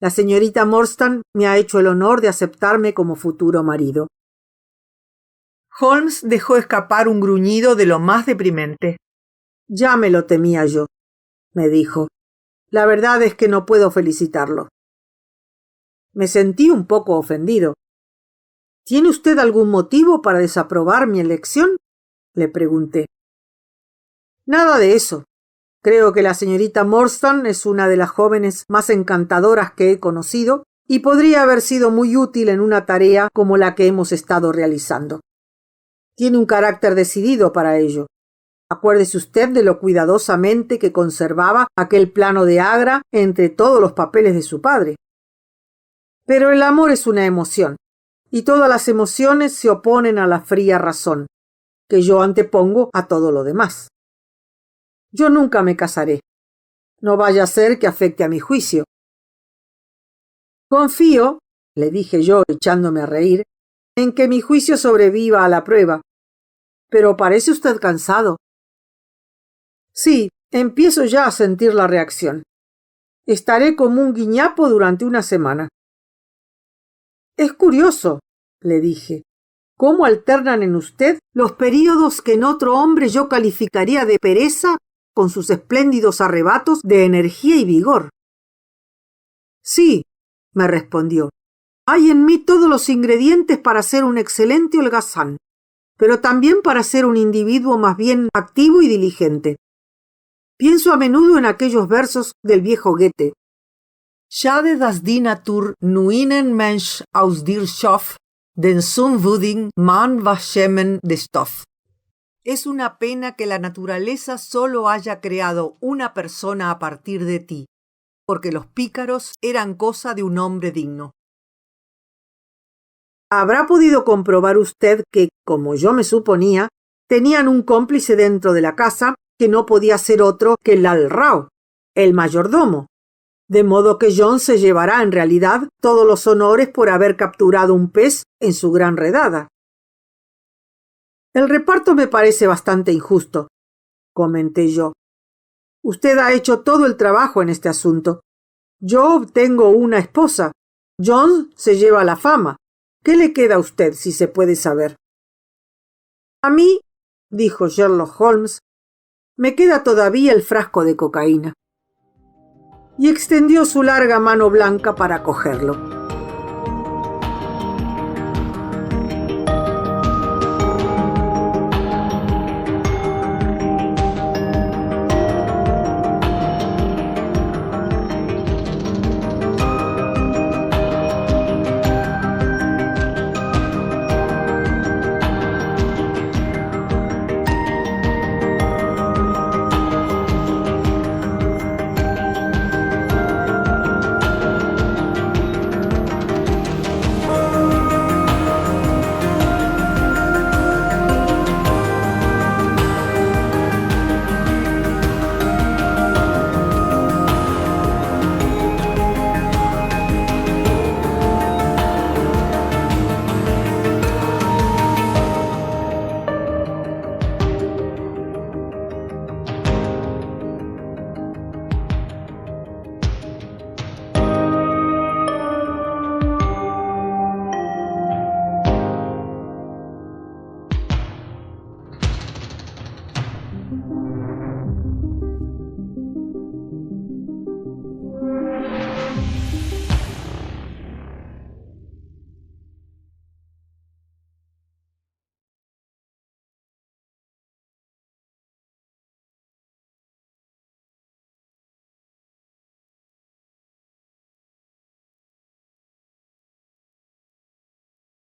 La señorita Morstan me ha hecho el honor de aceptarme como futuro marido. Holmes dejó escapar un gruñido de lo más deprimente. Ya me lo temía yo, me dijo. La verdad es que no puedo felicitarlo. Me sentí un poco ofendido. ¿Tiene usted algún motivo para desaprobar mi elección?, le pregunté. Nada de eso. Creo que la señorita Morstan es una de las jóvenes más encantadoras que he conocido y podría haber sido muy útil en una tarea como la que hemos estado realizando. Tiene un carácter decidido para ello. Acuérdese usted de lo cuidadosamente que conservaba aquel plano de Agra entre todos los papeles de su padre. Pero el amor es una emoción, y todas las emociones se oponen a la fría razón, que yo antepongo a todo lo demás. Yo nunca me casaré. No vaya a ser que afecte a mi juicio. Confío, le dije yo echándome a reír, en que mi juicio sobreviva a la prueba. Pero parece usted cansado. Sí, empiezo ya a sentir la reacción. Estaré como un guiñapo durante una semana. Es curioso, le dije, cómo alternan en usted los períodos que en otro hombre yo calificaría de pereza con sus espléndidos arrebatos de energía y vigor. Sí, me respondió, hay en mí todos los ingredientes para ser un excelente holgazán, pero también para ser un individuo más bien activo y diligente. Pienso a menudo en aquellos versos del viejo Goethe. Schade, dass die Natur nur einen Mensch aus dir schuf, denn zum würdigen Mann was schämen de Stoff. Es una pena que la naturaleza solo haya creado una persona a partir de ti, porque los pícaros eran cosa de un hombre digno. Habrá podido comprobar usted que, como yo me suponía, tenían un cómplice dentro de la casa que no podía ser otro que Lal Rao, el mayordomo, de modo que John se llevará en realidad todos los honores por haber capturado un pez en su gran redada. El reparto me parece bastante injusto, comenté yo. Usted ha hecho todo el trabajo en este asunto. Yo obtengo una esposa. John se lleva la fama. ¿Qué le queda a usted, si se puede saber? A mí, dijo Sherlock Holmes, me queda todavía el frasco de cocaína. Y extendió su larga mano blanca para cogerlo.